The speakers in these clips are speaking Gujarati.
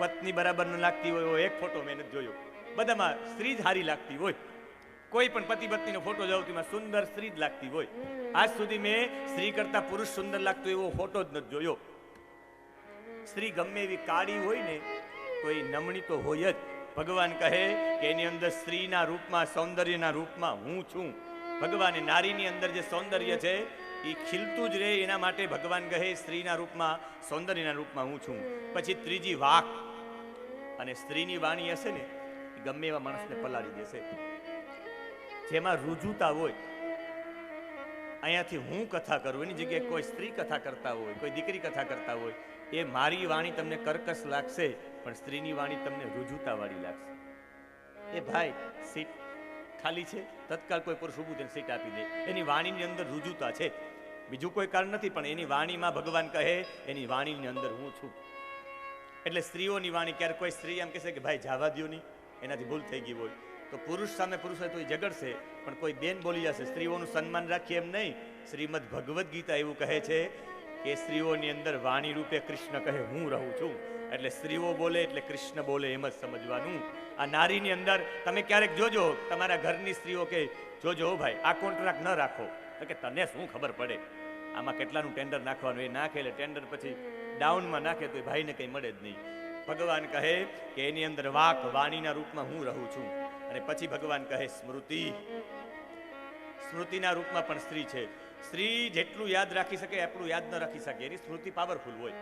પત્ની બરાબર ન લાગતી હોય એવો એક ફોટો મેં નથી જોયો. બધામાં સ્ત્રી જ હારી લાગતી હોય. કોઈ પણ પતિ પત્નીનો ફોટો જોઉં તેમાં સુંદર સ્ત્રી જ લાગતી હોય. આજ સુધી મેં સ્ત્રી કરતા પુરુષ સુંદર લાગતો એવો ફોટો જ નથી જોયો. સ્ત્રી ગમે એવી કાળી હોય ને તો એ નમણી તો હોય જ. ભગવાન કહે કે એની અંદર સ્ત્રીના રૂપમાં, સૌંદર્યના રૂપમાં હું છું. ભગવાને નારીની અંદર જે સૌંદર્ય છે એ ખીલતું જ રહે એના માટે ભગવાન કહે સ્ત્રીના રૂપમાં, સૌંદર્યના રૂપમાં હું છું. પછી ત્રીજી વાક, અને સ્ત્રીની વાણી હશે ને એ ગમે એવા માણસને પલાળી દેશે. જેમાં રુજુતા હોય, અહીંયાથી હું કથા કરું એની જગ્યાએ કોઈ સ્ત્રી કથા કરતા હોય, કોઈ દીકરી કથા કરતા હોય, એ મારી વાણી તમને કર્કશ લાગશે પણ સ્ત્રીની વાણી તમને રુજુતા વાળી લાગશે. એ ભાઈ સીટ ખાલી છે, તત્કાલ કોઈ પુરુષ ઊભું થઈને સીટ આપી દે. એની વાણીની અંદર રુજુતા છે, બીજું કોઈ કારણ નથી, પણ એની વાણીમાં ભગવાન કહે એની વાણીની અંદર હું છું. એટલે સ્ત્રીઓની વાણી, ક્યારે કોઈ સ્ત્રી એમ કહેશે કે ભાઈ જવા દ્યો નહીં, એનાથી ભૂલ થઈ ગઈ હોય તો પુરુષ સામે પુરુષ હોય તો એ ઝઘડશે, પણ કોઈ બેન બોલી જશે. સ્ત્રીઓનું સન્માન રાખીએ એમ નહીં. શ્રીમદ ભગવદ્ ગીતા એવું કહે છે કે સ્ત્રીઓની અંદર વાણી રૂપે કૃષ્ણ કહે હું રહું છું. એટલે સ્ત્રીઓ બોલે એટલે કૃષ્ણ બોલે એમ જ સમજવાનું. આ નારીની અંદર તમે ક્યારેક જોજો, તમારા ઘરની સ્ત્રીઓ કે જોજો ભાઈ આ કોન્ટ્રાક્ટ ન રાખો, તો કે તને શું ખબર પડે આમાં કેટલાનું ટેન્ડર નાખવાનું. એ નાખે એટલે ટેન્ડર પછી ડાઉનમાં નાખે તો એ ભાઈને કંઈ મળે જ નહીં. ભગવાન કહે કે એની અંદર વાક, વાણીના રૂપમાં હું રહું છું. અને પછી ભગવાન કહે સ્મૃતિ, સ્મૃતિના રૂપમાં પણ સ્ત્રી છે. સ્ત્રી જેટલું યાદ રાખી શકે એટલું યાદ ન રાખી શકે, એની સ્મૃતિ પાવરફુલ હોય.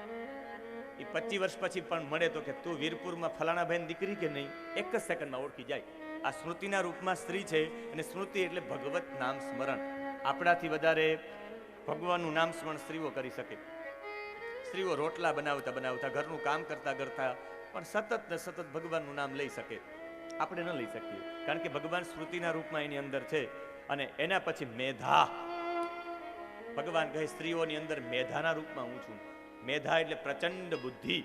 એ 25 વર્ષ પછી પણ મળે તો કે તું વીરપુરમાં ફલાણા ભાઈ દીકરી કે નહીં, એક જ સેકન્ડમાં ઓળખી જાય. આ સ્મૃતિના રૂપમાં સ્ત્રી છે. અને સ્મૃતિ એટલે ભગવત નામ સ્મરણ. આપણાથી વધારે ભગવાનનું નામ સ્મરણ સ્ત્રીઓ કરી શકે. સ્ત્રીઓ રોટલા બનાવતા બનાવતા, ઘરનું કામ કરતા કરતા પણ સતત ને સતત ભગવાનનું નામ લઈ શકે. આપણે ન લઈ શકીએ, કારણ કે ભગવાન સ્મૃતિના રૂપમાં એની અંદર છે. અને એના પછી મેધા, ભગવાન કહે સ્ત્રીઓની અંદર મેધાના રૂપમાં હું છું. મેધા એટલે પ્રચંડ બુદ્ધિ.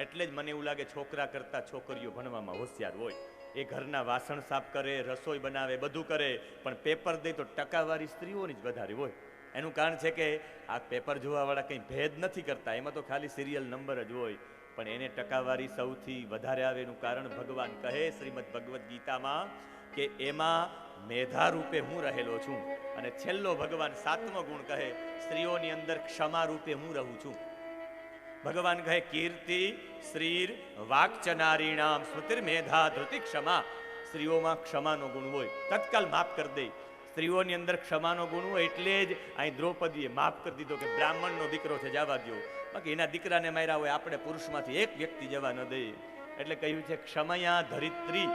એટલે જ મને એવું લાગે છોકરા કરતા છોકરીઓ ભણવામાં હોશિયાર હોય. એ ઘરના વાસણ સાફ કરે, રસોઈ બનાવે, બધું કરે, પણ પેપર દે તો ટકાવારી સ્ત્રીઓની જ વધારે હોય. એનું કારણ છે કે આ પેપર જોવાવાળા કંઈ ભેદ નથી કરતા, એમાં તો ખાલી સિરિયલ નંબર જ હોય, પણ એને ટકાવારી સૌથી વધારે આવે. એનું કારણ ભગવાન કહે શ્રીમદ ભગવદ્ ગીતામાં કે એમાં મેધા રૂપે હું રહેલો છું. અને છેલ્લો ભગવાન 7મો ગુણ કહે સ્ત્રીઓની અંદર ક્ષમા રૂપે હું રહું છું. ભગવાન કહે કીર્તિ શ્રીર વાક્ચનારીણામ સ્મૃતિર મેધા ધૃતિ ક્ષમા. સ્ત્રીઓમાં ક્ષમાનો ગુણ હોય, તત્કાલ માફ કરી દે. સ્ત્રીઓની અંદર ક્ષમાનો ગુણ હોય એટલે જ અહીં દ્રૌપદીએ માફ કરી દીધો કે બ્રાહ્મણનો દીકરો છે જવા દો. બાકી એના દીકરાને માર્યા હોય આપણે પુરુષમાંથી એક વ્યક્તિ જવા ન દઈએ. એટલે કહ્યું છે ક્ષમયા ધરિત્રી,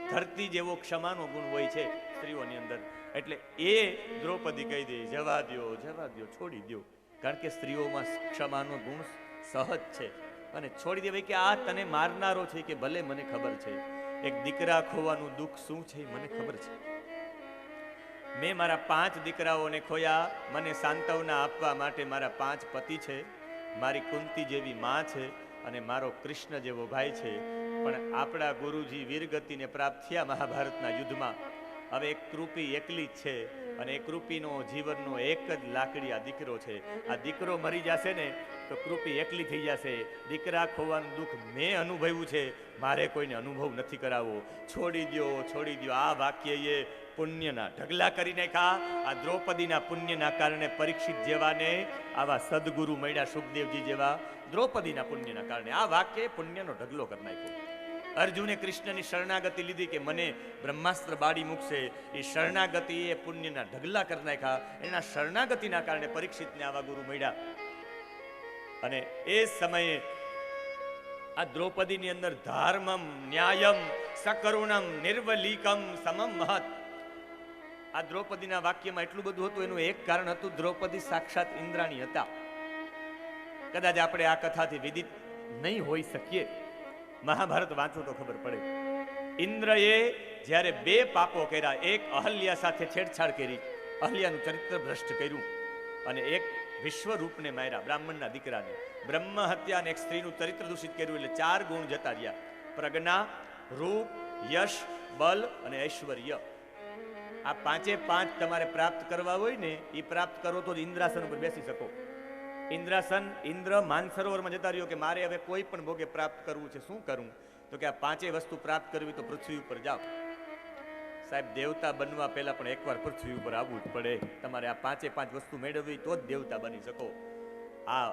ધરતી જેવો ક્ષમાનો ગુણ હોય છે સ્ત્રીઓની અંદર. એટલે એ દ્રૌપદી કહી દે જવા દો, જવા દો, છોડી દો. કારણ કે સ્ત્રીઓમાં ક્ષમાનો ગુણ સહજ છે. અને છોડી દેવાય કે આ તને મારનારો છે કે ભલે મને ખબર છે, એક દીકરા ખોવાનું દુઃખ શું છે મને ખબર છે. મેં મારા 5 દીકરાઓને ખોયા. મને સાંત્વના આપવા માટે મારા 5 પતિ છે, મારી કુંતી જેવી માં છે અને મારો કૃષ્ણ જેવો ભાઈ છે. પણ આપણા ગુરુજી વીરગતિને પ્રાપ્ત થયા મહાભારતના યુદ્ધમાં. હવે એક કૃપી એકલી જ છે અને એ કૃપીનો જીવનનો એક જ લાકડી આ દીકરો છે. આ દીકરો મરી જશે ને તો કૃપી એકલી થઈ જશે. દીકરા ખોવાનું દુઃખ મેં અનુભવ્યું છે, મારે કોઈને અનુભવ નથી કરાવવો. છોડી દો, છોડી દો. આ વાક્યએ પુણ્યના ઢગલા કરી નાખ્યા. આ દ્રૌપદીના પુણ્યના કારણે પરીક્ષિત જેવાને આવા સદગુરુ મળ્યા, સુખદેવજી જેવા. દ્રૌપદીના પુણ્યના કારણે આ વાક્ય પુણ્યનો ઢગલો કરી નાખ્યો. અર્જુને કૃષ્ણની શરણાગતિ લીધી કે મને બ્રહ્માસ્ત્ર બાળી મૂકશે. એ શરણાગતિ એ પુણ્યના ઢગલા કરી નાખ્યા. એના શરણાગતિના કારણે પરીક્ષિતને આવા ગુરુ મળ્યા. અને એ સમયે આ દ્રૌપદીની અંદર ધાર્મમ ન્યાયમ સકરુણમ નિર્વલીકમ સમમ મહત. આ દ્રૌપદીના વાક્યમાં એટલું બધું હતું. એનું એક કારણ હતું દ્રૌપદી સાક્ષાત ઇન્દ્રાણી હતા. કદાચ આપણે આ કથાથી વિદિત નહીં હોઈ શકીએ. મહાભારત વાંચો તો ખબર પડે. ઇન્દ્રએ જ્યારે 2 પાપો કર્યા, એક અહલ્યા સાથે છેડછાડ કરી, અહલ્યાનું ચરિત્ર ભ્રષ્ટ કર્યું, અને એક વિશ્વરૂપને માર્યા, બ્રાહ્મણના દીકરાને. બ્રહ્મ હત્યા અને એક સ્ત્રીનું ચરિત્ર દૂષિત કર્યું. એટલે 4 ગુણ જતા રહ્યા: પ્રજ્ઞા, રૂપ, યશ, બલ અને ઐશ્વર્ય. આ 5 તમારે પ્રાપ્ત કરવા હોય ને, એ પ્રાપ્ત કરો તો ઇન્દ્રાસન ઉપર બેસી શકો. ઇન્દ્રાસન, ઇન્દ્ર માનસરોવરમાં જતા રહ્યો કે મારે હવે કોઈ પણ ભોગે પ્રાપ્ત કરવું છે, શું કરું? તો કે આ પાંચેય વસ્તુ પ્રાપ્ત કરવી તો પૃથ્વી ઉપર જાઓ. સાહેબ, દેવતા બનવા પહેલા પણ એકવાર પૃથ્વી ઉપર આવવું જ પડે. તમારે આ પાંચે પાંચ વસ્તુ મેળવવી તો જ દેવતા બની શકો. આ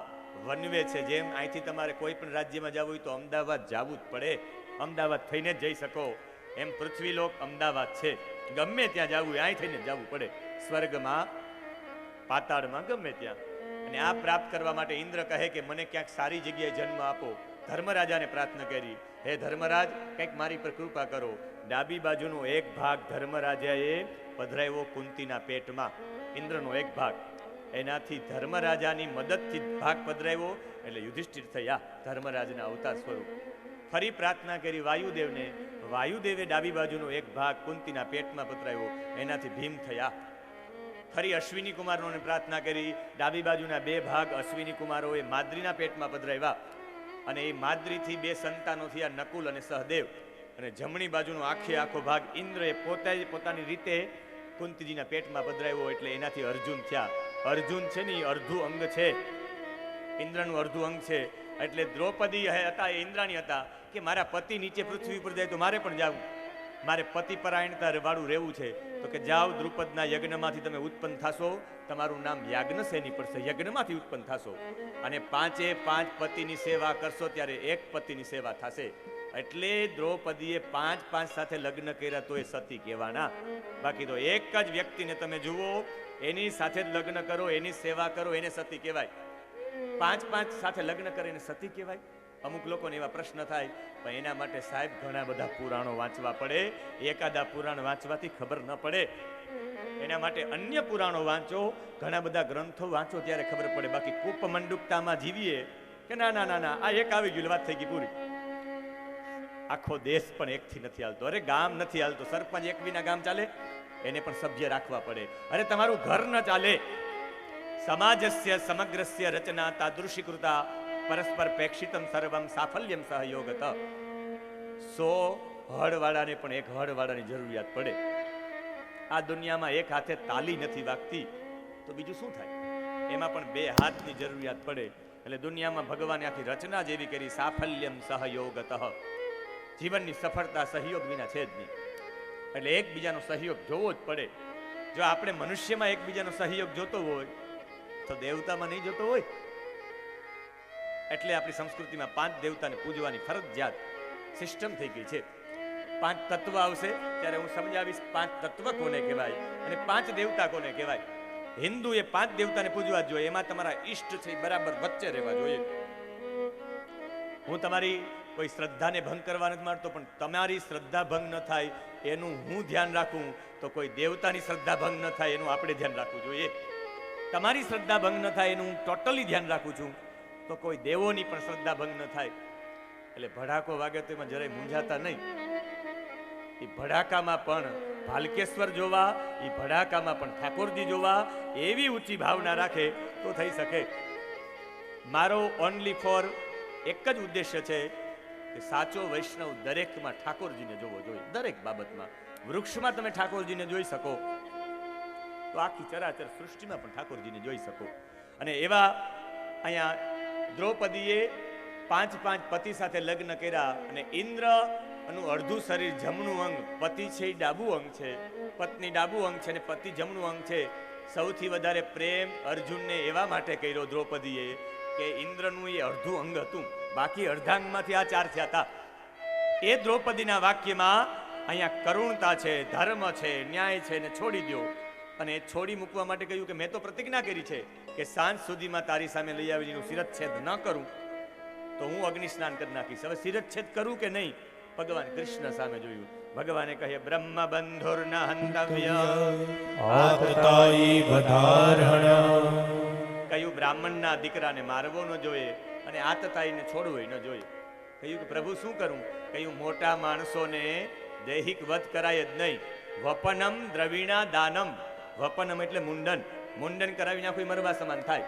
વનવે છે, જેમ અહીંથી તમારે કોઈ પણ રાજ્યમાં જવું હોય તો અમદાવાદ જવું જ પડે, અમદાવાદ થઈને જ જઈ શકો. એમ પૃથ્વીલોક અમદાવાદ છે, ગમે ત્યાં જવું હોય અહીં થઈને જવું પડે, સ્વર્ગમાં પાતાળમાં ગમે ત્યાં. અને આ પ્રાપ્ત કરવા માટે ઇન્દ્ર કહે કે મને ક્યાંક સારી જગ્યાએ જન્મ આપો. ધર્મરાજાને પ્રાર્થના કરી, હે ધર્મરાજ, કંઈક મારી પર કૃપા કરો. ડાબી બાજુનો એક ભાગ ધર્મરાજાએ પધરાવ્યો કુંતીના પેટમાં, ઇન્દ્રનો એક ભાગ. એનાથી ધર્મરાજાની મદદથી ભાગ પધરાવ્યો એટલે યુધિષ્ઠિર થયા ધર્મરાજના અવતાર સ્વરૂપ. ફરી પ્રાર્થના કરી વાયુદેવને, વાયુદેવે ડાબી બાજુનો એક ભાગ કુંતીના પેટમાં પધરાવ્યો, એનાથી ભીમ થયા. ફરી અશ્વિની કુમારોને પ્રાર્થના કરી, ડાબી બાજુના બે ભાગ અશ્વિની કુમારોએ માદ્રીના પેટમાં પધરાવ્યા અને એ માદ્રીથી બે સંતાનો થયા, નકુલ અને સહદેવ. અને જમણી બાજુનો આખો ભાગ ઇન્દ્રએ પોતાની રીતે કુંતીજીના પેટમાં પધરાવ્યો એટલે એનાથી અર્જુન થયા. અર્જુન છે ને એ અર્ધું અંગ છે, ઇન્દ્રનું અર્ધું અંગ છે. એટલે દ્રૌપદી હતા એ ઇન્દ્રાણી હતા કે મારા પતિ નીચે પૃથ્વી ઉપર જાય તો મારે પણ જવું, મારે પતિ પરાયણતા વાળું રહેવું છે. તો કે જાઓ, દ્રુપદના યજ્ઞમાંથી તમે ઉત્પન્ન થશો, તમારું નામ યાજ્ઞસેની પડશે, યજ્ઞમાંથી ઉત્પન્ન થશો અને પાંચે પાંચ પતિની સેવા કરશો ત્યારે એક પતિની સેવા થશે. એટલે દ્રૌપદીએ પાંચ પાંચ સાથે લગ્ન કર્યા તો એ સતી કહેવાના. બાકી તો એક જ વ્યક્તિને તમે જુઓ, એની સાથે જ લગ્ન કરો, એની સેવા કરો, એને સતી કહેવાય. પાંચ પાંચ સાથે લગ્ન કરીને સતી કહેવાય? અમુક લોકોને એવા પ્રશ્ન થાય, પણ એના માટે સાહેબ ઘણા બધા પુરાણો વાંચવા પડે. એકાદા પુરાણ વાંચવાથી ખબર ન પડે. એના માટે અન્ય પુરાણો વાંચો, ઘણા બધા ગ્રંથો વાંચો ત્યારે ખબર પડે. બાકી કૂપમંડુકતામાં જીવીએ કે ના ના ના ના આ એક આવી ગયું, વાત થઈ ગઈ પૂરી. આખો દેશ પણ એકથી નથી હાલતો. અરે ગામ નથી હાલતો, સરપંચ એક વિના ગામ ચાલે? એને પણ સભ્ય રાખવા પડે. અરે તમારું ઘર ન ચાલે, સમાજસ્ય સમગ્રસ્ય રચના તાદૃશીકૃતા પરસ્પર પ્રેક્ષિતમ સર્વમ સાફલ્યમ સહયોગત. 100 હળવાળાને પણ એક હળવાળાની જરૂરિયાત પડે. આ દુનિયામાં એક હાથે તાલી નથી વાગતી તો બીજું શું થાય? એમાં પણ બે હાથની જરૂરિયાત પડે. એટલે દુનિયામાં ભગવાને આખી રચના જેવી કરી, સાફલ્યમ સહયોગત. જીવનની સફળતા સહયોગ વિના છે જ નહીં. એટલે એકબીજાનો સહયોગ જોવો જ પડે. જો આપણે મનુષ્યમાં એકબીજાનો સહયોગ જોતો હોય તો દેવતામાં નહીં જોતો હોય. એટલે આપણી સંસ્કૃતિમાં 5 દેવતાને પૂજવાની ફરજિયાત સિસ્ટમ થઈ ગઈ છે. 5 તત્વ આવશે ત્યારે હું સમજાવીશ 5 તત્વ કોને કહેવાય અને 5 દેવતા કોને કહેવાય. હિન્દુ એ 5 દેવતાને પૂજવા જોઈએ, એમાં તમારા ઈષ્ટ છે બરાબર વચ્ચે રહેવા જોઈએ. હું તમારી કોઈ શ્રદ્ધાને ભંગ કરવા નથી માંગતો, પણ તમારી શ્રદ્ધા ભંગ ન થાય એનું હું ધ્યાન રાખું તો કોઈ દેવતાની શ્રદ્ધા ભંગ ન થાય એનું આપણે ધ્યાન રાખવું જોઈએ. તમારી શ્રદ્ધા ભંગ ન થાય એનું હું ટોટલી ધ્યાન રાખું છું તો કોઈ દેવોની પણ શ્રદ્ધા ભંગ ન થાય. એટલે ભડાકો વાગે તો એમાં જરાય મૂંઝાતા નહીં. એ ભડાકામાં પણ ભાલકેશ્વર જોવા, એ ભડાકામાં પણ ઠાકોરજી જોવા, એવી ઊંચી ભાવના રાખે તો થઈ શકે. મારો ઓનલી ફોર એક જ ઉદ્દેશ્ય છે કે સાચો વૈષ્ણવ દરેકમાં ઠાકોરજીને જોવો જોઈએ. દરેક બાબતમાં. વૃક્ષમાં તમે ઠાકોરજીને જોઈ શકો તો આખી ચરાચર સૃષ્ટિમાં પણ ઠાકોરજીને જોઈ શકો. અને એવા અહીંયા દ્રૌપદીએ 5 પતિ સાથે લગ્ન કર્યા અને ઇન્દ્ર નું અડધું શરીર જમણું અંગ, પતિ છે એ ડાબું અંગ છે, પત્ની ડાબું અંગ છે અને પતિ જમણું અંગ છે. સૌથી વધારે પ્રેમ અર્જુનને એવા માટે કર્યો દ્રૌપદીએ કે ઇન્દ્રનું એ અડધું અંગ હતું, બાકી અર્ધાંગમાંથી આ 4 થયા હતા. એ દ્રૌપદીના વાક્યમાં અહીંયા કરુણતા છે, ધર્મ છે, ન્યાય છે ને છોડી દો. અને છોડી મૂકવા માટે કહ્યું કે મેં તો પ્રતિજ્ઞા કરી છે કે સાંજ સુધીમાં તારી સામે લઈ આવીને શિરચ્છેદ ન કરું તો હું અગ્નિ સ્નાન કરી નાખીશ. હવે શિરચ્છેદ કરું કે નહીં? ભગવાન કૃષ્ણ સામે જોયું. ભગવાને કહે બ્રહ્મ બંધુર ન હંતવ્ય આતતાઈ વધારણ. કહ્યું બ્રાહ્મણના દીકરાને મારવો ન જોઈએ અને આતતાઈને છોડવો ન જોઈએ. કહ્યું કે પ્રભુ શું કરું? કહ્યું મોટા માણસોને દૈહિક વધ કરાય જ નહીં. વપનમ દ્રવિણા દાનમ. વપનમ એટલે મુંડન. મુંડન કરાવી નાખો મરવા સમાન થાય.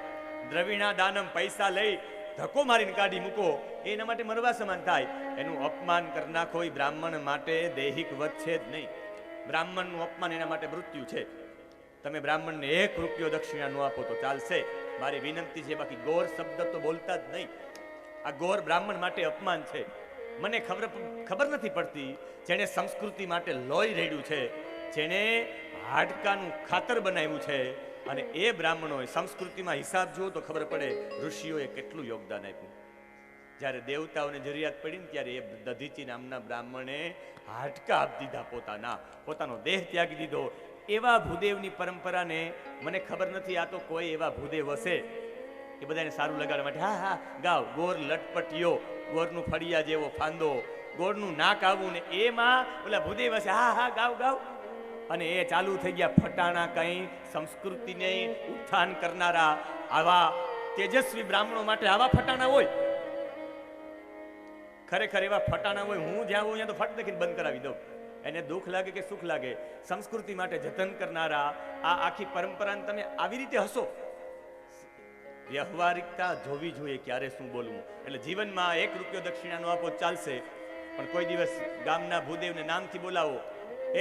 દ્રવિણા દાનમ, પૈસા લઈ ધક્કો મારીને કાઢી મૂકો એના માટે મરવા સમાન થાય. એનું અપમાન કરી નાખો એ બ્રાહ્મણ માટે દૈહિક વધ છે જ નહીં. બ્રાહ્મણનું અપમાન એના માટે મૃત્યુ છે. તમે બ્રાહ્મણને 1 રૂપિયો દક્ષિણા ન આપો તો ચાલશે, મારી વિનંતી છે, બાકી ગોર શબ્દ તો બોલતા જ નહીં. આ ગોર બ્રાહ્મણ માટે અપમાન છે. મને ખબર નથી પડતી, જેણે સંસ્કૃતિ માટે લોહી રેડ્યું છે, જેણે હાડકાનું ખાતર બનાવ્યું છે, અને એ બ્રાહ્મણોએ સંસ્કૃતિમાં હિસાબ જુઓ તો ખબર પડે ઋષિઓએ કેટલું યોગદાન આપ્યું. જ્યારે દેવતાઓને જરૂરિયાત પડી ને ત્યારે એ દધીચી નામના બ્રાહ્મણે હાડકા આપી દીધા, પોતાનો દેહ ત્યાગી દીધો. એવા ભૂદેવની પરંપરાને મને ખબર નથી, આ તો કોઈ એવા ભૂદેવ હશે કે બધાને સારું લગાડવા માટે હા હા ગાવ, ગોર લટપટીયો, ગોરનું ફળિયા જેવો ફાંદો, ગોરનું નાક આવું ને એમાં ઓલા ભૂદેવ હશે હા હા ગાવ ગાવ, અને એ ચાલુ થઈ ગયા ફટાણા. કઈ સંસ્કૃતિને ઉત્થાન કરનારા આવા તેજસ્વી બ્રાહ્મણો માટે આવા ફટાણા હોય, ખરેખર એવા ફટાણા હોય. હું જ્યાં હું ત્યાં તો ફટ દેખીને બંધ કરાવી દઉં, એને દુઃખ લાગે કે સુખ લાગે. સંસ્કૃતિ માટે જતન કરનારા આ આખી પરંપરાને તમે આવી રીતે હસો. વ્યવહારિકતા જોવી જોઈએ, ક્યારે શું બોલવું. એટલે જીવનમાં 1 રૂપિયો દક્ષિણાનો આપો ચાલશે, પણ કોઈ દિવસ ગામના ભૂદેવને નામથી બોલાવો,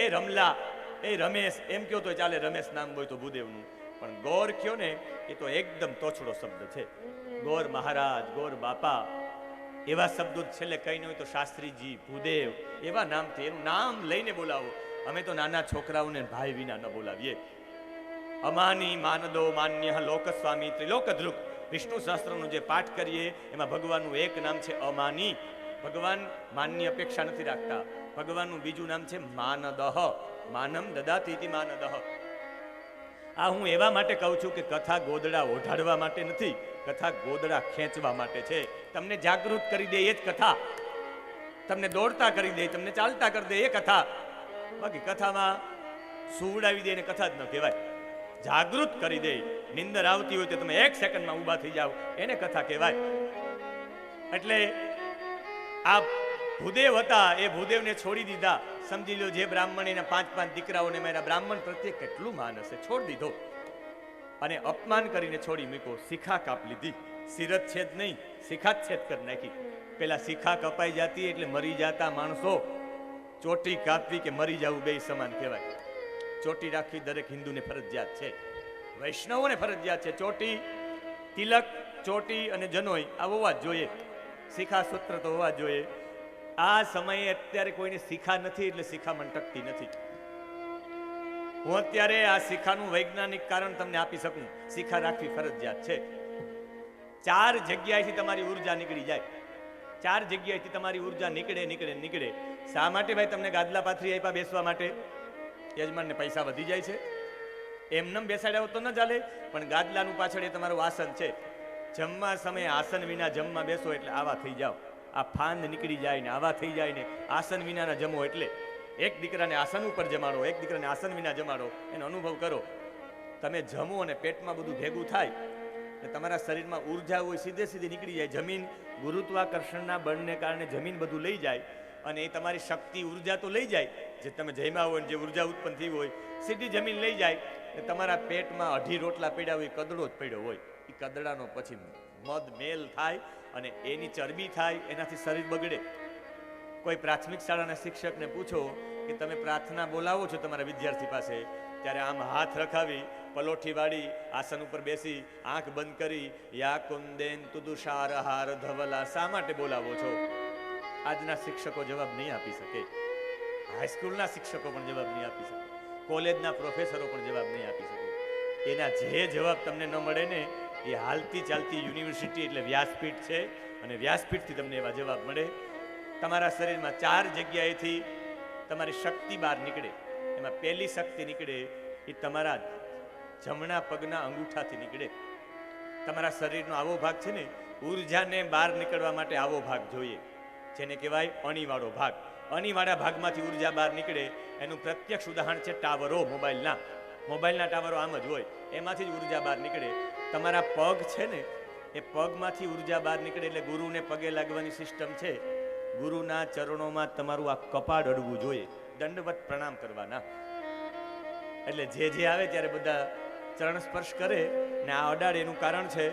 એ રમલા, એ રમેશ એમ કહો તો ચાલે, રમેશ નામ હોય તો ભૂદેવનું. પણ ગોર કયો ને એ તો એકદમ તોછડો શબ્દ છે. ગોર મહારાજ, ગોર બાપા એવા શબ્દો છેલ્લે કઈ ન હોય તો શાસ્ત્રીજી, ભૂદેવ એવા નામથી એનું નામ લઈને બોલાવો. અમે તો નાના છોકરાઓને ભાઈ વિના ન બોલાવીએ. અમાની માનદો માન્ય લોકસ્વામી ત્રિલોકધ્રુક વિષ્ણુ સહસ્ત્રનો જે પાઠ કરીએ એમાં ભગવાનનું એક નામ છે અમાની. ભગવાન માનની અપેક્ષા નથી રાખતા. ભગવાનનું બીજું નામ છે માનદહ, માનમ દદાતિ ઇતિ માનદહ. આ હું એવા માટે કહું છું કે કથા ગોદડા ઓઢાડવા માટે નથી, કથા ગોદડા ખેંચવા માટે છે. તમને જાગૃત કરી દે એ જ કથા, તમને દોડતા કરી દે, તમને ચાલતા કરી દે એ કથા. બાકી કથામાં સુવડાવી દે ને કથા જ ન કહેવાય. જાગૃત કરી દે, નિંદર આવતી હોય તો તમે 1 સેકન્ડમાં ઊભા થઈ જાઓ, એને કથા કહેવાય. એટલે આ ભૂદેવ હતા, એ ભૂદેવને છોડી દીધા. સમજી લો જે બ્રાહ્મણ એના 5 દીકરાઓને મારા બ્રાહ્મણ પ્રત્યે કેટલું માન હશે, છોડી દીધો અને અપમાન કરીને છોડી મૂકો. શિખા કાપ લીધી, સિરત છેદ નહીં, શિખા છેદ કરી નાખી. પેલા શિખા કપાઈ જતી એટલે મરી જતા માણસો, ચોટી કાપવી કે મરી જવું બે સમાન કહેવાય. ચોટી રાખવી દરેક હિન્દુને ફરજિયાત છે, વૈષ્ણવોને ફરજિયાત છે. ચોટી, તિલક, ચોટી અને જનોઈ આ હોવા જ જોઈએ, શિખા સૂત્ર તો હોવા જ જોઈએ. આ સમયે અત્યારે કોઈને શિખા નથી એટલે શિખામણ ટકતી નથી. હું અત્યારે આ શિખાનું વૈજ્ઞાનિક કારણ તમને આપી શકું. શિખા રાખવી ફરજિયાત છે. 4 જગ્યાએથી તમારી ઉર્જા નીકળી જાય, 4 જગ્યાએથી તમારી ઉર્જા નીકળે. શા માટે ભાઈ તમને ગાદલા પાથરી આપ્યા બેસવા માટે? યજમાનને પૈસા વધી જાય છે, એમનેમ બેસાડ્યા તો ન ચાલે, પણ ગાદલાનું પાછળ એ તમારું આસન છે. જમવા સમયે આસન વિના જમવા બેસો એટલે આવા થઈ જાઓ. આ ફાંદ નીકળી જાય ને આવા થઈ જાય ને આસન વિનાના જમો. એટલે એક દીકરાને આસન ઉપર જમાડો, એક દીકરાને આસન વિના જમાડો, એનો અનુભવ કરો. તમે જમો અને પેટમાં બધું ભેગું થાય ને તમારા શરીરમાં ઉર્જા હોય સીધી નીકળી જાય. જમીન ગુરુત્વાકર્ષણના બળને કારણે જમીન બધું લઈ જાય અને એ તમારી શક્તિ ઉર્જા તો લઈ જાય, જે તમે જમ્યા હોય જે ઉર્જા ઉત્પન્ન થઈ હોય સીધી જમીન લઈ જાય ને તમારા પેટમાં 2.5 રોટલા પડ્યા હોય, કદડો જ પડ્યો હોય. એ કદડાનો પછી મદ મેલ થાય અને એની ચરબી થાય, એનાથી શરીર બગડે. કોઈ પ્રાથમિક શાળાના શિક્ષકને પૂછો કે તમે પ્રાર્થના બોલાવો છો તમારા વિદ્યાર્થી પાસે, ત્યારે આમ હાથ રખાવી, પલોઠી વાળી, આસન ઉપર બેસી, આંખ બંધ કરી, યા કુંદેન તુદુષારહાર ધવલા, શા માટે બોલાવો છો? આજના શિક્ષકો જવાબ નહીં આપી શકે, હાઈસ્કૂલના શિક્ષકો પણ જવાબ નહીં આપી શકે, કોલેજના પ્રોફેસરો પણ જવાબ નહીં આપી શકે. એના જે જવાબ તમને ન મળે ને એ હાલતી ચાલતી યુનિવર્સિટી એટલે વ્યાસપીઠ છે, અને વ્યાસપીઠથી તમને એવા જવાબ મળે. તમારા શરીરમાં 4 જગ્યાએથી તમારી શક્તિ બહાર નીકળે. એમાં પહેલી શક્તિ નીકળે એ તમારા જમણા પગના અંગૂઠાથી નીકળે. તમારા શરીરનો આવો ભાગ છે ને, ઉર્જાને બહાર નીકળવા માટે આવો ભાગ જોઈએ, જેને કહેવાય અણીવાળો ભાગ. અણીવાળા ભાગમાંથી ઉર્જા બહાર નીકળે. એનું પ્રત્યક્ષ ઉદાહરણ છે ટાવરો. મોબાઈલના ટાવરો આમ જ હોય, એમાંથી જ ઉર્જા બહાર નીકળે. તમારા પગ છે ને, એ પગમાંથી ઉર્જા બહાર નીકળે એટલે ગુરુને પગે લાગવાની સિસ્ટમ છે. ગુરુના ચરણોમાં તમારું આ કપાળ અડવું જોઈએ, દંડવત પ્રણામ કરવાના. એટલે જે આવે ત્યારે બધા ચરણ સ્પર્શ કરે ને આ અડાડે. એનું કારણ છે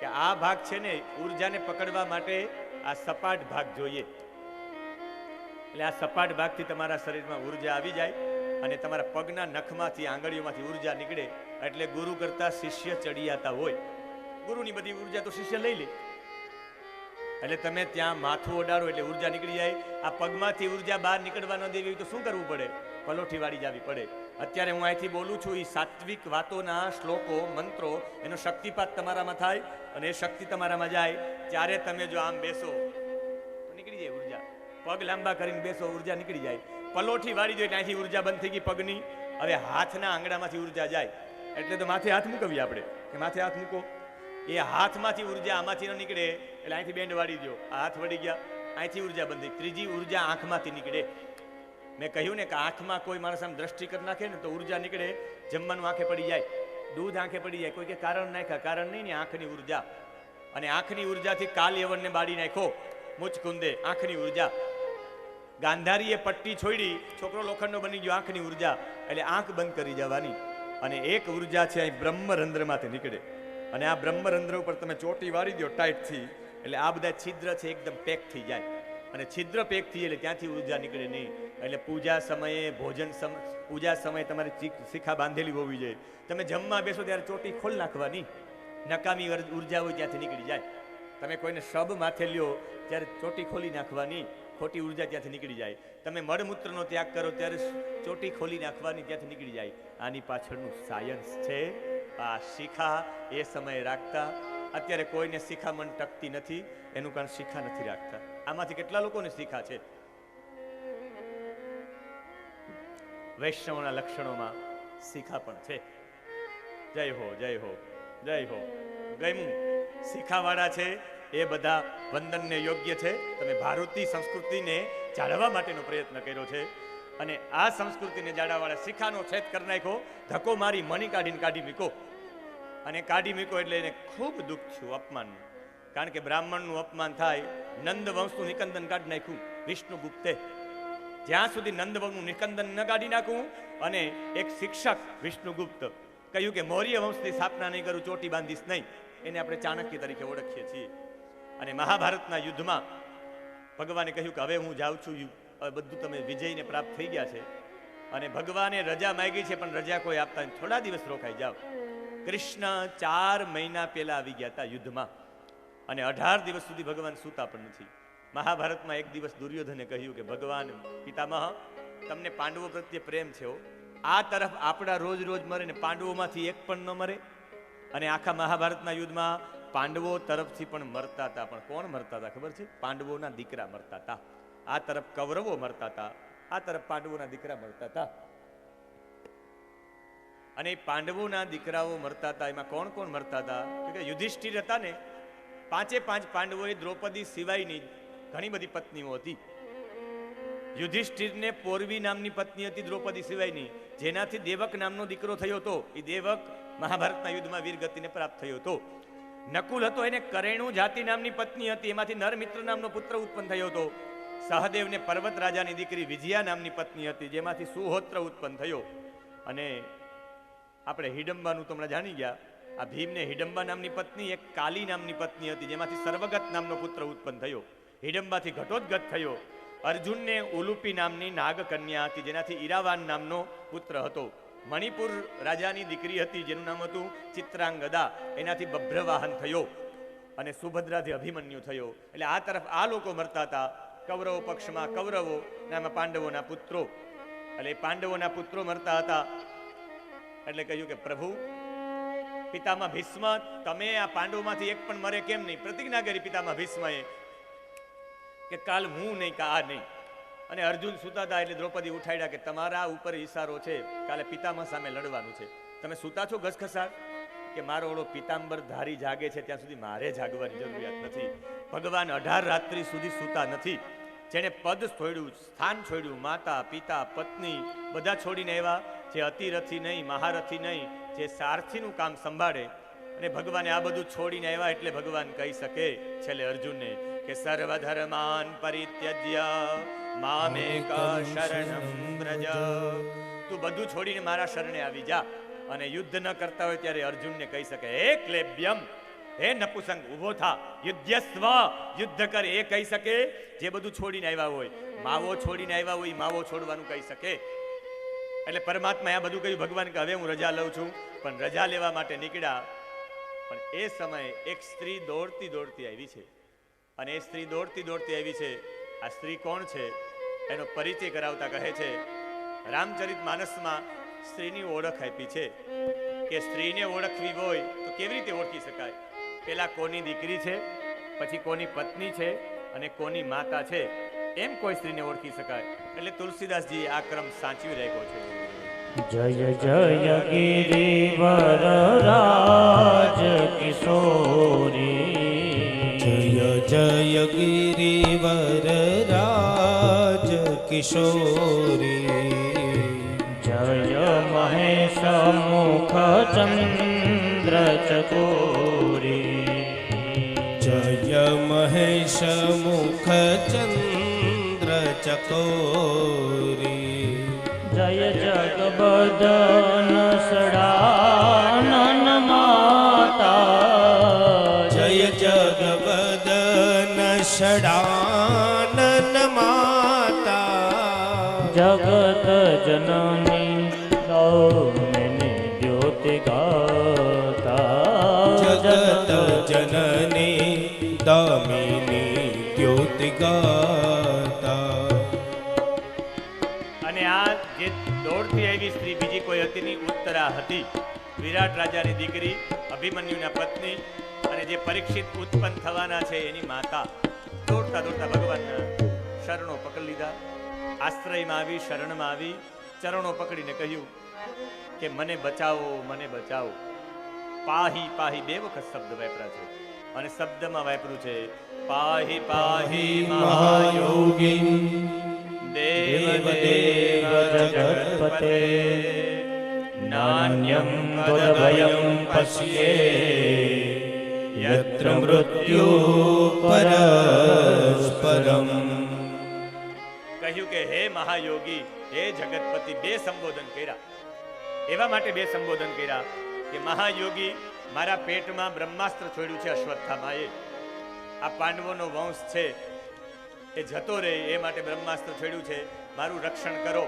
કે આ ભાગ છે ને, ઉર્જાને પકડવા માટે આ સપાટ ભાગ જોઈએ. એટલે આ સપાટ ભાગથી તમારા શરીરમાં ઉર્જા આવી જાય અને તમારા પગના નખમાંથી, આંગળીઓમાંથી ઉર્જા નીકળે. એટલે ગુરુ કરતા શિષ્ય ચડિયાતા હોય. ગુરુની બધી ઉર્જા તો શિષ્ય લઈ લે. એટલે તમે ત્યાં માથું ઓડાડો એટલે ઉર્જા નીકળી જાય. આ પગમાંથી ઉર્જા બહાર નીકળવા ન દેવી તો શું કરવું પડે? પલોઠી વાળી જવી પડે. અત્યારે હું અહીંથી બોલું છું, એ સાત્વિક વાતોના શ્લોકો, મંત્રો, એનો શક્તિપાત તમારામાં થાય અને એ શક્તિ તમારામાં જાય ત્યારે તમે જો આમ બેસો તો નીકળી જાય ઉર્જા. પગ લાંબા કરીને બેસો, ઉર્જા નીકળી જાય. પલોઠી વાળી જોઈએ એટલે અહીંથી ઉર્જા બંધ થઈ ગઈ પગની. હવે હાથના આંગળામાંથી ઉર્જા જાય એટલે તો માથે હાથ મૂકવીએ આપણે કે માથે હાથ મૂકો. એ હાથમાંથી ઉર્જા આમાંથી ન નીકળે એટલે અહીંથી બેન્ડ વાળી દો. હાથ વળી ગયા, અહીંથી ઉર્જા બંધ થઈ. ત્રીજી ઉર્જા આંખમાંથી નીકળે. મેં કહ્યું ને કે આંખમાં કોઈ માણસ આમ દ્રષ્ટિ કરી નાખે ને તો ઉર્જા નીકળે. જમવાનું આંખે પડી જાય, દૂધ આંખે પડી જાય. કોઈ કે કારણ નાખ્યા, કારણ નહીં ને આંખની ઉર્જા. અને આંખની ઉર્જાથી કાલ યવનને બાળી નાખો, મુચકુંદે આંખની ઉર્જા. ગાંધારીએ પટ્ટી છોડી, છોકરો લોખંડનો બની ગયો, આંખની ઉર્જા. એટલે આંખ બંધ કરી જવાની. અને એક ઉર્જા છે અહીં બ્રહ્મરંધ્રમાંથી નીકળે. અને આ બ્રહ્મરંધ્ર ઉપર તમે ચોટી વાળી દો ટાઈટથી એટલે આ બધા છિદ્ર છે એકદમ પેક થઈ જાય. અને છિદ્ર પેક થઈ એટલે ત્યાંથી ઉર્જા નીકળે નહીં. એટલે પૂજા સમયે, ભોજન પૂજા સમયે તમારે શિખા બાંધેલી હોવી જોઈએ. તમે જમવા બેસો ત્યારે ચોટી ખોલ નાખવાની, નકામી ઉર્જા હોય ત્યાંથી નીકળી જાય. તમે કોઈને શબ માથે લ્યો ત્યારે ચોટી ખોલી નાખવાની, ખોટી ઉર્જા ત્યાંથી નીકળી જાય. તમે મળમૂત્રનો ત્યાગ કરો ત્યારે ચોટી ખોલી નાખવાની, ત્યાંથી નીકળી જાય. આની પાછળનું સાયન્સ છે. આ શિખા એ સમયે રાખતા. અત્યારે કોઈને શિખામણ ટકતી નથી, એનું કારણ શિખા નથી રાખતા. આમાંથી કેટલા લોકોને શિખા છે? વૈષ્ણવના લક્ષણોમાં શિખા પણ છે. જય હો, જય હો, જય હો. ગયમું શિખાવાળા છે એ બધા વંદનને યોગ્ય છે. તમે ભારતીય સંસ્કૃતિને જાળવવા માટેનો પ્રયત્ન કર્યો છે અને આ સંસ્કૃતિને જાળવવાળા શિખાનો છેદ કરી નાખ્યો. ધક્કો મારી મણી કાઢી મૂકો. અને કાઢી મૂકો એટલે એને ખૂબ દુઃખ થયું, અપમાનનું. કારણ કે બ્રાહ્મણનું અપમાન થાય. નંદ વંશનું નિકંદન કાઢી નાખ્યું વિષ્ણુગુપ્તે. જ્યાં સુધી નંદ વંશનું નિકંદન ન કાઢી નાખું. અને એક શિક્ષક વિષ્ણુગુપ્ત કહ્યું કે મૌર્ય વંશની સ્થાપના નહીં કરું, ચોટી બાંધીશ નહીં. એને આપણે ચાણક્ય તરીકે ઓળખીએ છીએ. અને મહાભારતના યુદ્ધમાં ભગવાને કહ્યું કે હવે હું જાઉં છું, હવે બધું તમે વિજયને પ્રાપ્ત થઈ ગયા છે. અને ભગવાને રજા માંગી છે પણ રજા કોઈ આપતા નહીં, થોડા દિવસ રોકાઈ જાઓ. કૃષ્ણ 4 મહિના પહેલા આવી ગયા હતા યુદ્ધમાં અને 18 દિવસ સુધી ભગવાન સૂતા પણ નથી. મહાભારતમાં એક દિવસ દુર્યોધને કહ્યું કે ભગવાન પિતામહ, તમને પાંડવો પ્રત્યે પ્રેમ છે. આ તરફ આપણા રોજ રોજ મરે ને પાંડવોમાંથી એક પણ ન મરે. અને આખા મહાભારતના યુદ્ધમાં પાંડવો તરફથી પણ મરતા હતા. પણ કોણ મરતા હતા ખબર છે? પાંડવોના દીકરા મરતા હતા. આ તરફ કૌરવો મરતા હતા, આ તરફ પાંડવોના દીકરા મરતા હતા. અને પાંડવોના દીકરાઓ મરતા હતા. એમાં કોણ કોણ મરતા હતા? કે યુધિષ્ઠિર હતા ને, 5 પાંડવોએ દ્રૌપદી સિવાયની ઘણી બધી પત્નીઓ હતી. યુધિષ્ઠિરને પોરવી નામની પત્ની હતી દ્રૌપદી સિવાયની, જેનાથી દેવક નામનો દીકરો થયો હતો. એ દેવક મહાભારતના યુદ્ધમાં વીરગતિને પ્રાપ્ત થયો હતો. નકુલ હતો, એને કરેણુ જાતિ નામની પત્ની હતી, એમાંથી નરમિત્ર નામનો પુત્ર ઉત્પન્ન થયો હતો. સહદેવને પર્વત રાજાની દીકરી વિજયા નામની પત્ની હતી, જેમાંથી સુહોત્ર ઉત્પન્ન થયો. અને આપણે હિડમ્બાનું તો હમણાં જાણી ગયા. આ ભીમને હિડમ્બા નામની પત્ની, એક કાલી નામની પત્ની હતી, જેમાંથી સર્વગત નામનો પુત્ર ઉત્પન્ન થયો. હિડમ્બાથી ઘટોત્ગત થયો. અર્જુનને ઉલુપી નામની નાગકન્યા હતી, જેનાથી ઈરાવાન નામનો પુત્ર હતો. મણિપુર રાજાની દીકરી હતી, જેનું નામ હતું ચિત્રાંગદા, એનાથી બભ્રવાહન થયો. અને સુભદ્રાથી અભિમન્યુ થયો. એટલે આ તરફ આ લોકો મરતા હતા. કૌરવો પક્ષમાં કૌરવો, નામાં પાંડવોના પુત્રો. એટલે પાંડવોના પુત્રો મરતા હતા. એટલે કહ્યું કે પ્રભુ પિતામહ ભીષ્મ, તમે આ પાંડવોમાંથી એક પણ મરે કેમ નહીં? પ્રતિજ્ઞા કરી પિતામહ ભીષ્મએ કે કાલ હું નહીં કે આ નહીં. અને અર્જુન સુતા હતા એટલે દ્રૌપદી ઉઠાડ્યા કે તમારા ઉપર ઈશારો છે, કાલે પિતામહ સામે લડવાનું છે. તમે સુતા છો ઘસઘસાટ? કે મારો ઓળો પિતાંબર ધારી જાગે છે ત્યાં સુધી મારે જાગવાની જરૂરિયાત નથી. ભગવાન 18 રાત્રિ સુધી સુતા નથી. જેને પદ છોડ્યું, સ્થાન છોડ્યું, માતા પિતા પત્ની બધા છોડીને આવ્યા. જે અતિરથી નહીં, મહારથી નહીં, જે સારથીનું કામ સંભાળે. અને ભગવાને આ બધું છોડીને આવ્યા એટલે ભગવાન કહી શકે છેલ્લે અર્જુનને કે સર્વધર્માન પરિત્યજ્ય મામેક શરણમ વ્રજ. તું બધું છોડીને મારા શરણે આવી જા. અને યુદ્ધ ન કરતા હોય ત્યારે અર્જુનને કહી શકે એકલેબ્યમ, હે નપુસંગ ઉભો થા, યુદ્ધસ્વ, યુદ્ધ કર, એ કહી શકે જે બધું છોડીને આવ્યા હોય. માવો છોડીને આવ્યા હોય માવો છોડવાનું કહી શકે. એટલે પરમાત્માએ આ બધું કહ્યું. ભગવાન કે હવે હું રજા લઉં છું. પણ રજા લેવા માટે નીકળ્યા પણ એ સમયે એક સ્ત્રી દોડતી દોડતી આવી છે, અને એ સ્ત્રી દોડતી દોડતી આવી છે. આ સ્ત્રી કોણ છે એનો પરિચય કરાવતા કહે છે, રામચરિત માનસમાં સ્ત્રીની ઓળખ આપી છે કે સ્ત્રીને ઓળખવી હોય તો કેવી રીતે ઓળખી શકાય. પેલા કોની દીકરી છે, પછી કોની પત્ની છે, અને કોની માતા છે, એમ કોઈ સ્ત્રીને ઓળખી શકાય. એટલે તુલસીદાસજી આ ક્રમ સાચવી રાખ્યો છે. જય જય ગિરિવર રાજ કિશોરી, જય જય ગિરિવર રાજ કિશોરી, જય મહેશ મુખ ચંદ્ર ચકોરી, જય મહેશ મુખ ચંદ્ર ચકોરી, જય જગબદન સડાનન માતા, જય જગબદન ષડાનન માતા, જગત જનની દામિની દ્યોતિ ગાતા, જગત જનની દામિની દ્યોતિ ગાતા. અને આ જે દોડતી આવી સ્ત્રી બીજી કોઈ હતી નહીં, ઉત્તરા હતી, વિરાટ રાજાની દીકરી, અભિમન્યુના પત્ની, અને જે પરીક્ષિત ઉત્પન્ન થવાના છે એની માતા. દોડતા દોડતા ભગવાનના શરણો પકડી લીધા, આશ્રયમાં આવી, શરણમાં આવી, ચરણો પકડીને કહ્યું કે મને બચાવો, મને બચાવો. પાહી પાહી બે વખત શબ્દ વાપરા છે, અને શબ્દમાં વાપર્યું છે પાહી પાહી મહાયોગી દેવ દેવ જગત્પતે, નાન્યમ ભયમ પશ્યે યત્ર મૃત્યુ પરસ્પરમ. કહ્યું કે હે મહાયોગી, હે જગતપતિ. બે સંબોધન કર્યા. એવા માટે બે સંબોધન કર્યા કે મહાયોગી, મારા પેટમાં બ્રહ્માસ્ત્ર છોડ્યું છે અશ્વત્થામાએ. આ પાંડવોનો વંશ છે એ જતો રહે એ માટે બ્રહ્માસ્ત્ર છોડ્યું છે, મારું રક્ષણ કરો.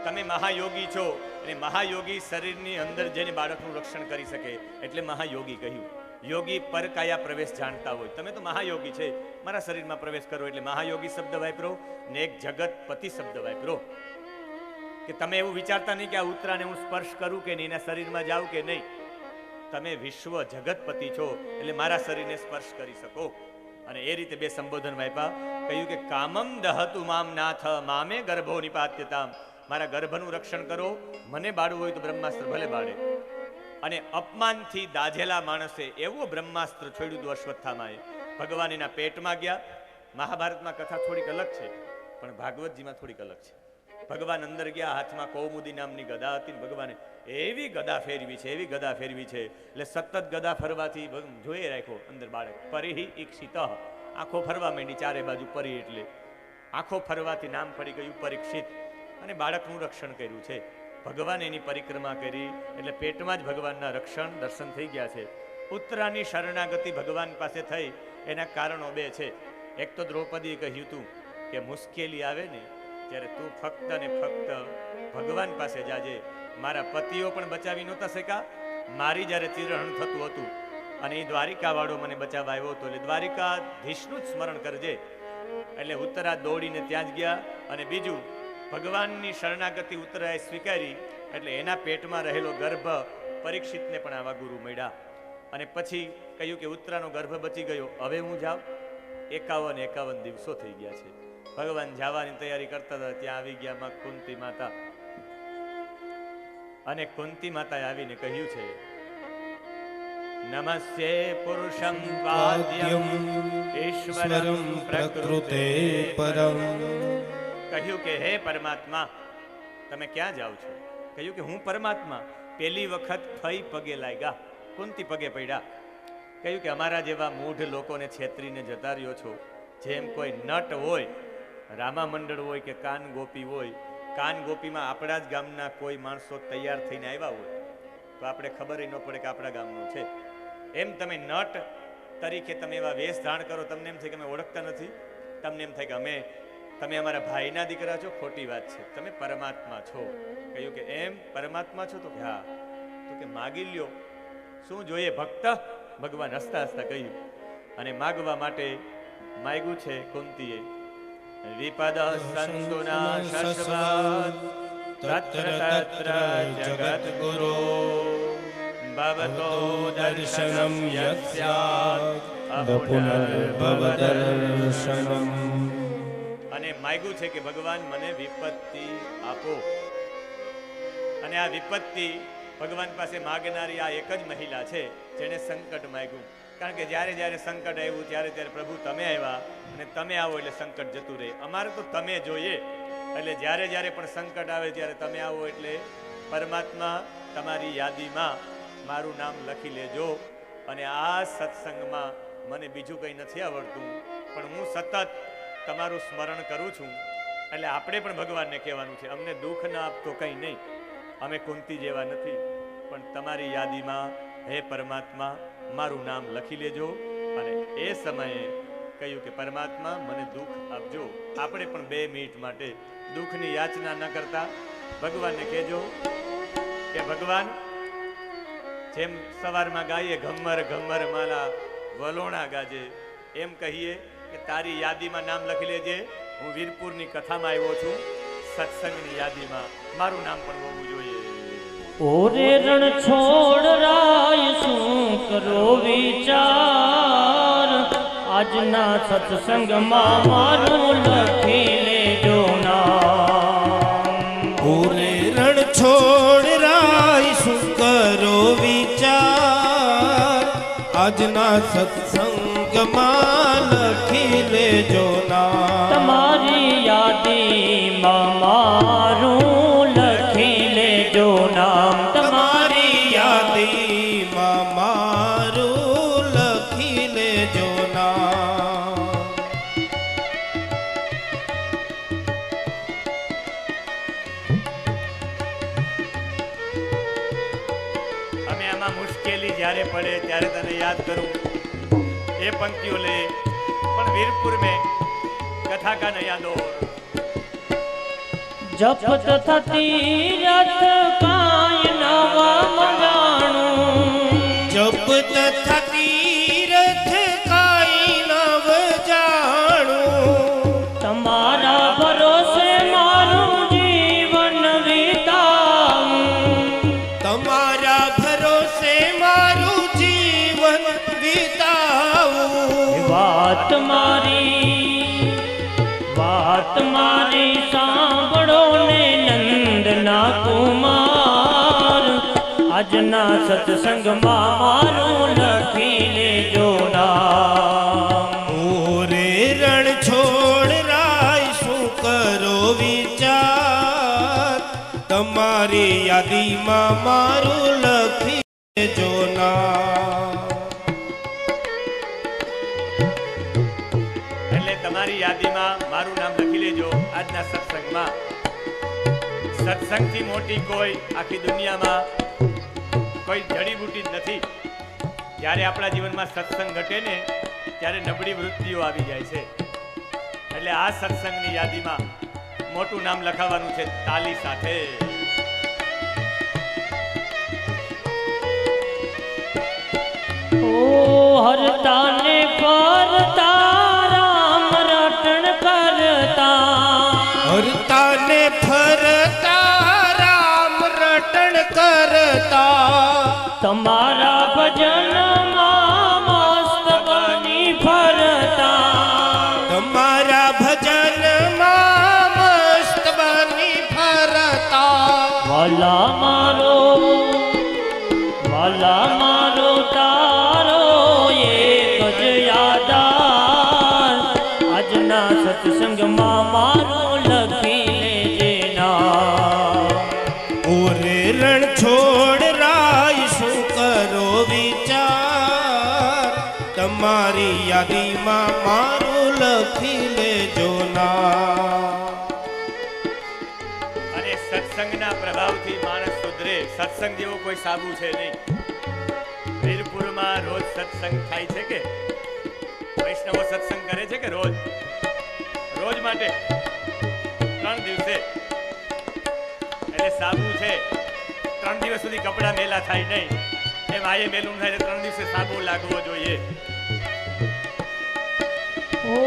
તમે મહાયોગી છો, અને મહાયોગી શરીરની અંદર જઈને બાળકનું રક્ષણ કરી શકે, એટલે મહાયોગી કહ્યું. યોગી પરકાયા પ્રવેશ જાણતા હોય. તમે તો મહાયોગી છે, મારા શરીરમાં પ્રવેશ કરો, એટલે મહાયોગી શબ્દ વાપરો ને એક જગતપતિ શબ્દ વાપરો. કે તમે એવું વિચારતા નહીં કે આ ઉત્તરાને હું સ્પર્શ કરું કે નહીં, એના શરીરમાં જાઉં કે નહીં. તમે વિશ્વ જગતપતિ છો, એટલે મારા શરીરને સ્પર્શ કરી શકો. અને એ રીતે બે સંબોધન વાપ્યા. કહ્યું કે કામમ દહતુ મામ નાથ મામે ગર્ભો નિપાત્યતામ, મારા ગર્ભનું રક્ષણ કરો, મને બાળવું હોય તો બ્રહ્માસ્ત્ર ભલે બાળે. અને અપમાનથી દાઝેલા માણસે એવું બ્રહ્માસ્ત્ર છોડ્યું હતું અશ્વત્થામાએ. ભગવાન એના પેટમાં ગયા. મહાભારતમાં કથા થોડીક અલગ છે, પણ ભાગવતજીમાં થોડીક અલગ છે. ભગવાન અંદર ગયા, હાથમાં કૌમુદી નામની ગદા હતી, ભગવાને એવી ગદા ફેરવી છે, એવી ગદા ફેરવી છે, એટલે સતત ગદા ફરવાથી જોઈએ રાખ્યો અંદર બાળક. પરિહિ ઈક્ષિત, આંખો ફરવા માંડી ચારે બાજુ. પરી એટલે આંખો ફરવાથી નામ પડી ગયું પરીક્ષિત, અને બાળકનું રક્ષણ કર્યું છે. ભગવાન એની પરિક્રમા કરી, એટલે પેટમાં જ ભગવાનના રક્ષણ દર્શન થઈ ગયા છે. ઉત્તરાની શરણાગતિ ભગવાન પાસે થઈ, એના કારણો બે છે. એક તો દ્રૌપદીએ કહ્યું હતું કે મુશ્કેલી આવે ને ત્યારે તું ફક્ત ને ફક્ત ભગવાન પાસે જાજે. મારા પતિઓ પણ બચાવી નહોતા શક્યા, મારી જ્યારે ચિરહરણ થતું હતું, અને એ દ્વારિકા વાળો મને બચાવવા આવ્યો હતો, એટલે દ્વારિકાધીશનું જ સ્મરણ કરજે. એટલે ઉત્તરા દોડીને ત્યાં જ ગયા. અને બીજું, ભગવાનની શરણાગતિ ઉત્તરાએ સ્વીકારી, એટલે એના પેટમાં રહેલો ગર્ભ પરીક્ષિતને પણ આવા ગુરુ મળ્યા. અને પછી કહ્યું કે ઉત્તરાનો ગર્ભ બચી ગયો, હવે હું જાઉં. 51 દિવસો થઈ ગયા છે. ભગવાન જવાની તૈયારી કરતા હતા, ત્યાં આવી ગયા માં કુંતી માતા. અને કુંતી માતાએ આવીને કહ્યું છે, નમસ્તે પુરુષમ વાદ્યમ ઈશ્વરમ પ્રકૃતે પરમ. કહ્યું કે હે પરમાત્મા, તમે ક્યાં જાઓ છો? કહ્યું કે હું પરમાત્મા પહેલી વખત ફઈ પગે લાગ્યા, કુંતી પગે પડ્યા. કહ્યું કે અમારા જેવા મૂઢ લોકોને છેતરીને જતા રહ્યો છો. જેમ કોઈ નટ હોય, રામા મંડળ હોય કે કાન ગોપી હોય, કાન ગોપીમાં આપણા જ ગામના કોઈ માણસો તૈયાર થઈને આવ્યા હોય તો આપણે ખબર ન પડે કે આપણા ગામનું છે. એમ તમે નટ તરીકે તમે એવા વેશ ધારણ કરો, તમને એમ થાય કે અમે ઓળખતા નથી, તમને એમ થાય કે તમે અમારા ભાઈના દીકરા છો. ખોટી વાત છે, તમે પરમાત્મા છો. કહ્યું કે એમ પરમાત્મા છો? તો હા. તો કે માગી લ્યો, શું જોઈએ ભક્ત? ભગવાન હસતા હસતા કહ્યું અને માગવા માટે માગ્યું છે કુંતીએ. વિપદ સંતુના શસ્વાદ તત્ર તત્ર જગત ગુરો ભવતો દર્શનમ યસ્યાત પુનર્ભવ દર્શનમ. અને માગ્યું છે કે ભગવાન મને વિપત્તિ આપો. અને આ વિપત્તિ ભગવાન પાસે માગનારી આ એક જ મહિલા છે જેને સંકટ માગ્યું. કારણ કે જ્યારે જ્યારે સંકટ આવ્યું ત્યારે ત્યારે પ્રભુ તમે આવ્યા અને તમે આવો એટલે સંકટ જતું રહે. અમારે તો તમે જોઈએ, એટલે જ્યારે જ્યારે પણ સંકટ આવે ત્યારે તમે આવો એટલે પરમાત્મા તમારી યાદીમાં મારું નામ લખી લેજો. અને આ સત્સંગમાં મને બીજું કંઈ નથી આવડતું, પણ હું સતત તમારું સ્મરણ કરું છું. એટલે આપણે પણ ભગવાનને કહેવાનું છે, અમને દુઃખ ના આપતો કંઈ નહીં, અમે કુંતી જેવા નથી, પણ તમારી યાદીમાં હે પરમાત્મા મારું નામ લખી લેજો. અને એ સમયે કહ્યું કે પરમાત્મા મને દુઃખ આપજો. આપણે પણ 2 મિનિટ માટે દુઃખની યાચના ન કરતા ભગવાનને કહેજો કે ભગવાન, જેમ સવારમાં ગાઈએ ઘમ્મર ઘમ્મર માલા વલોણા ગાજે, એમ કહીએ કે તારી યાદીમાં નામ લખી લેજે. હું વીરપુરની કથામાં આવ્યો છું, સત્સંગની યાદીમાં મારું નામ પણ હોવું જોઈએ. ઓરે રણ છોડ રાય શું કરો વિચાર, આજના સત્સંગમાં મારું લખી લેજો નામ. ઓરે રણ છોડ રાય શું કરો વિચાર, આજના સત્સંગમાં લખી લેજો નામ. તમારી યાદીમાં મારું લખી લેજો નામ. તમારી યાદીમાં મારું લખી લેજો નામ. અમે આમાં મુશ્કેલી જ્યારે પડે ત્યારે તને યાદ કરું, એ પંક્તિઓ લે. પણ વીરપુર में कथा का नया दौर, જપત થતી રથ કાય નવા મજાણું, જપત થતી રથ કાઈ નવ જાણું. તમારા ભરોસે મારું જીવન વિતાવું. તમારા ભરોસે મારું જીવન વિતાવું. વાત મારી સાંભળો ને નંદના કુમાર, આજના સત્સંગમાં મારું લખી લેજો નામ. ઓરે રણ છોડ રાય શું કરો વિચાર, તમારી યાદીમાં મારું લખી લેજો નામ. એટલે તમારી યાદીમાં મારું નામ લખી લેજો. આજના સત્સંગમાં, સત્સંગથી મોટી કોઈ આખી દુનિયામાં કોઈ જડીબુટી જ નથી. જ્યારે આપણા જીવનમાં સત્સંગ ઘટે ને ત્યારે નબળી વૃત્તિઓ આવી જાય છે. એટલે આ સત્સંગની યાદીમાં મોટું નામ લખાવવાનું છે તાલી સાથે. ઓ હરતા ને ફરતા રામ રટણ કરતા, હરતા ને ફરતા રામ રટણ કરતા. તમારા ભજનમાં મસ્ત બની ફરતા. તમારા ભજનમાં મસ્ત બની ફરતા. વાલા મારો તારો એક જ યાદાર, આજના સત્સંગમાં મારું લખી લેજે નામ. ઓરે રણ છોડ રાય શું કરો વિચાર, તમારી યાદીમાં મારું લખી લેજો નામ. અને સત્સંગના પ્રભાવથી માણસ સુધરે. સત્સંગ જેવો કોઈ સાબુ છે નહીં. વીરપુરમાં રોજ સત્સંગ થાય છે કે વૈષ્ણવો સત્સંગ કરે છે કે રોજ માટે 3 દિવસે. એટલે સાબુ છે 3 દિવસ સુધી કપડા મેલા થાય નહીં. એમ આયે મેલું થાય 3 દિવસે સાબુ લાગવો જોઈએ. ઓ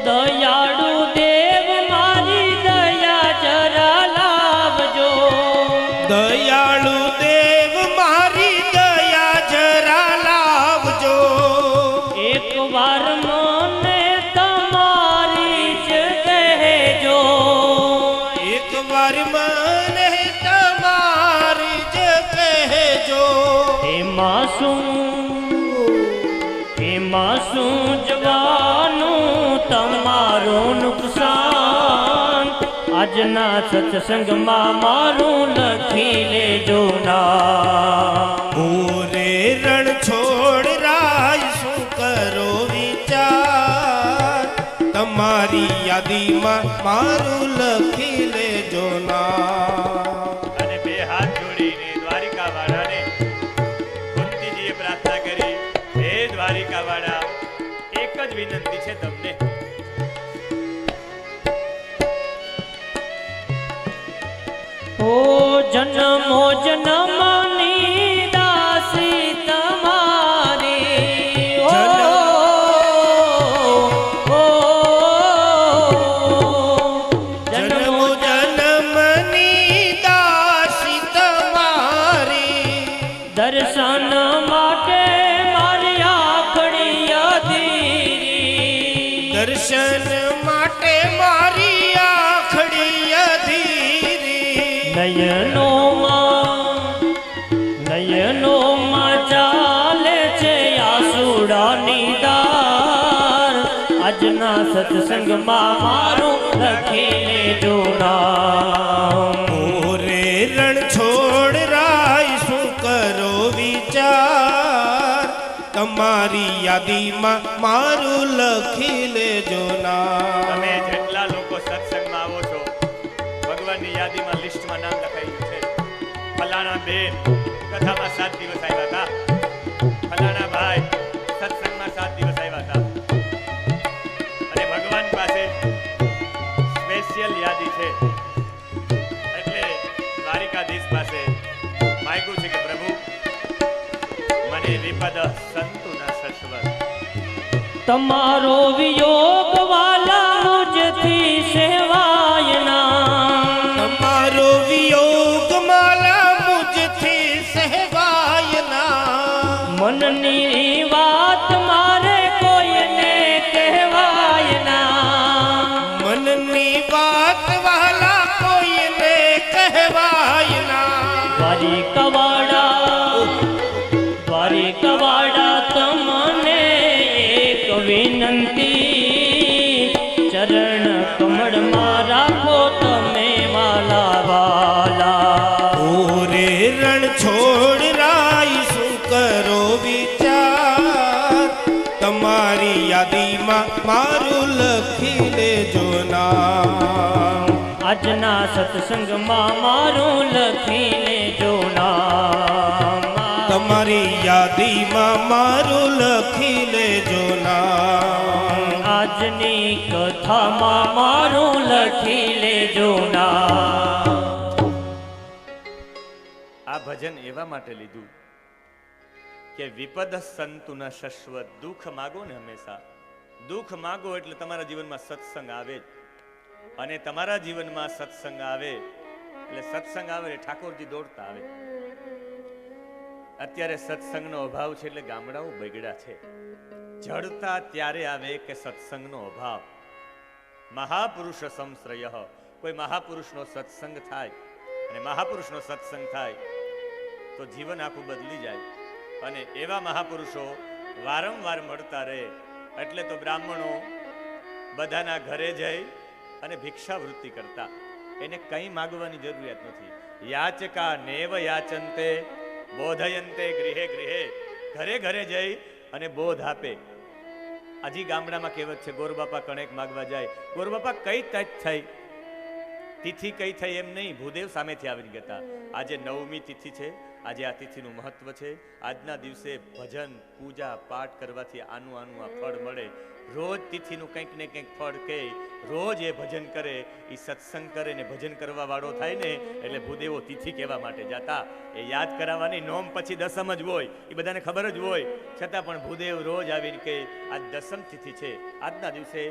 દયાળુ દેવ મારી દયા જરા લાવજો. દયાળુ દેવ મારી દયા જરા લાવજો. એક વાર મને તમારી જ કહેજો. એક વાર મને તમારી જ કહેજો. એમાં શું જવાનું તમારું નુકસાન. આજના સત્સંગમાં મારું લખી લેજો ના. ઓરે રણ છોડ રાય શું કરો વિચાર. તમારી યાદીમાં મારું લખી લેજો ના. અને બે હાથ જોડીને દ્વારિકા વાળાને કુંતીજીએ પ્રાર્થના કરી, હે દ્વારિકા વાળા, એક જ વિનંતી છે તમને. ઓ જન્મો જન્મની દાસી તમારી. ઓ જન્મો જન્મની દાસી તમારી. દર્શન માટે મારી આંખડી અધીરી. દર્શન માટે મારી આંખડી અધીરી. નયનોમાં ચાલે છે આસુડાની ધાર. આજના સત્સંગમાં મારું લખી લેજો નામ. ઓરે રણ છોડ રાય શું કરો વિચાર. તમારી યાદીમાં મારું લખી લેજો ના. તમે જેટલા લોકો સત્સંગમાં આવો છો, ભગવાનની યાદીમાં લિસ્ટમાં નામ લખાયું છે. ફલાણા બેન કથામાં 7 દિવસ આવ્યા હતા. ફલાણા ભાઈ સત્સંગમાં 7 દિવસ આવ્યા હતા. અને ભગવાન પાસે સ્પેશિયલ યાદી છે. એટલે દ્વારિકાધીશ પાસે માગ્યું છે કે પ્રભુ, મને વિપદ સંતુ ન સશ્વર. તમારો વિયોગ વાલા મુજથી સેવાય ના. તમારો વિયોગ માલા મુજથી સહેવાય ના. મનની વાત મારે કોઈને કહેવાય ના. મનની વાત વાલા કોઈને કહેવાય ના. દ્વારિકાવાડા તમને એક વિનંતી. ચરણ કમળમાં રાખો તમે માલા વાલા. ઓરે રણ છોડ રાય શું કરો વિચાર. તમારી યાદીમાં મારું લખી લેજો નામ. આજના સત્સંગમાં મારું લખી લેજો નામ. તમારી યાદીમાં મારું લખી લેજો નામ. આજની કથામાં મારું લખી લેજો નામ. આ ભજન એવા માટે લીધું કે વિપદ સંતુ ન શશ્વત. દુઃખ માગો ને હંમેશા. દુઃખ માગો એટલે તમારા જીવનમાં સત્સંગ આવે જ. અને તમારા જીવનમાં સત્સંગ આવે એટલે સત્સંગ આવે એટલે ઠાકોરજી દોડતા આવે. અત્યારે સત્સંગનો અભાવ છે એટલે ગામડાઓ બગડ્યા છે. જડતા ત્યારે આવે કે સત્સંગનો અભાવ. મહાપુરુષ સંશ્રય. કોઈ મહાપુરુષનો સત્સંગ થાય અને મહાપુરુષનો સત્સંગ થાય તો જીવન આખું બદલી જાય. અને એવા મહાપુરુષો વારંવાર મળતા રહે એટલે તો બ્રાહ્મણો બધાના ઘરે જઈ અને ભિક્ષાવૃત્તિ કરતા. એને કંઈ માગવાની જરૂરિયાત નથી. યાચકા નેવ યાચંતે બોધયંતે ગૃહે ગૃહે. ઘરે ઘરે જઈ અને બોધ આપે. હજી ગામડામાં કહેવત છે, ગોરબાપા કણેક માગવા જાય. ગોરબાપા કઈ તજ થઈ, તિથિ કઈ થઈ એમ નહીં, ભૂદેવ સામેથી આવી ગયા. આજે 9મી તિથિ છે, આજે આ તિથિનું મહત્વ છે. આજના દિવસે ભજન પૂજા પાઠ કરવાથી આનું આ ફળ મળે. રોજ તિથિનું કંઈક ને કંઈક ફળ કે રોજ એ ભજન કરે, એ સત્સંગ કરે ને ભજન કરવા વાળો થાય ને એટલે ભૂદેવો તિથિ કહેવા માટે જાતા. એ યાદ કરાવવાની નોમ પછી દસમ જ હોય, એ બધાને ખબર જ હોય, છતાં પણ ભૂદેવ રોજ આવીને કે આ દસમ તિથિ છે. આજના દિવસે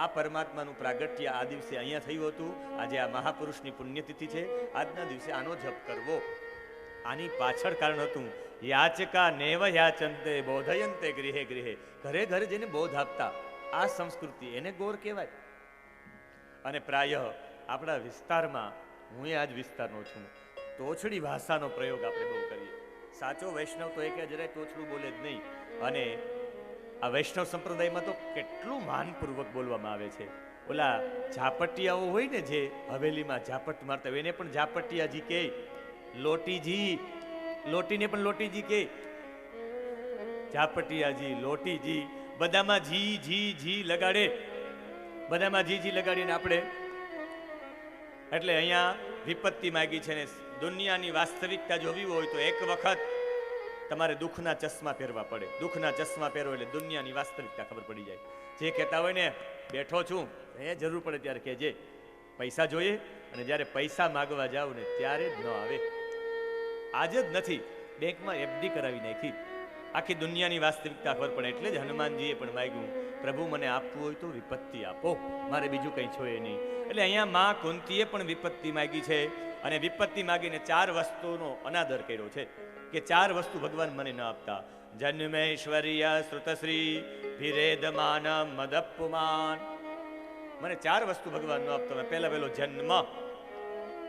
આ પરમાત્માનું પ્રાગટ્ય આ દિવસે અહીંયા થયું હતું. આજે આ મહાપુરુષની પુણ્યતિથિ છે. આજના દિવસે આનો જપ કરવો. આની પાછળ કારણ હતું યાચકા નેવ યાચંતે બોધયંતે ગૃહે ગૃહે. ઘરે ઘરે જેને બોધ આપતા, આ સંસ્કૃતિ એને ગોર કહેવાય. અને પ્રાય આપણા વિસ્તારમાં, હું આજ વિસ્તારનો છું, તોછડી ભાષાનો પ્રયોગ આપણે બહુ કરીએ. સાચો વૈષ્ણવ તો એક જરાય તોછડું બોલે જ નહીં. અને આ વૈષ્ણવ સંપ્રદાયમાં તો કેટલું માનપૂર્વક બોલવામાં આવે છે. ઓલા ઝાપટિયાઓ હોય ને, જે હવેલીમાં ઝાપટ મારતા હોય, એને પણ ઝાપટિયાજી કે, લોટીજી, લોટીને પણ લોટીજી કે, ઝાપટિયાજી, લોટીજી, બધામાં જી જી જી લગાડે, બધામાં જી જી લગાડીને આપણે એટલે અહીંયા વિપત્તિ માગી છે. ને દુનિયાની વાસ્તવિકતા જોવી હોય તો એક વખત તમારે દુઃખના ચશ્મા પહેરવા પડે. દુઃખના ચશ્મા પહેરો એટલે દુનિયાની વાસ્તવિકતા ખબર પડી જાય. જે કહેતા હોય ને બેઠો છું, એ જરૂર પડે ત્યારે કહેજે. પૈસા જોઈએ, અને જ્યારે પૈસા માગવા જાવ ને ત્યારે જ ન આવે. આજ જ નથી, બેંકમાં એફડી કરાવી નાખી. આખી દુનિયાની વાસ્તવિકતા ખબર પડે. એટલે જ હનુમાનજીએ પણ માગ્યું, પ્રભુ મને આપવું હોય તો વિપત્તિ આપો, મારે બીજું કંઈ જોઈએ નહીં. એટલે અહીંયા માં કુંતીએ પણ વિપત્તિ માગી છે. અને વિપત્તિ માગીને 4 વસ્તુનો અનાદર કર્યો છે કે 4 વસ્તુ ભગવાન મને ન આપતા. જન્મૈશ્વર્ય શ્રુતશ્રી વિરેદમાન મદપુમાન. મને 4 વસ્તુ ભગવાન ન આપતા. પહેલા પહેલો જન્મ.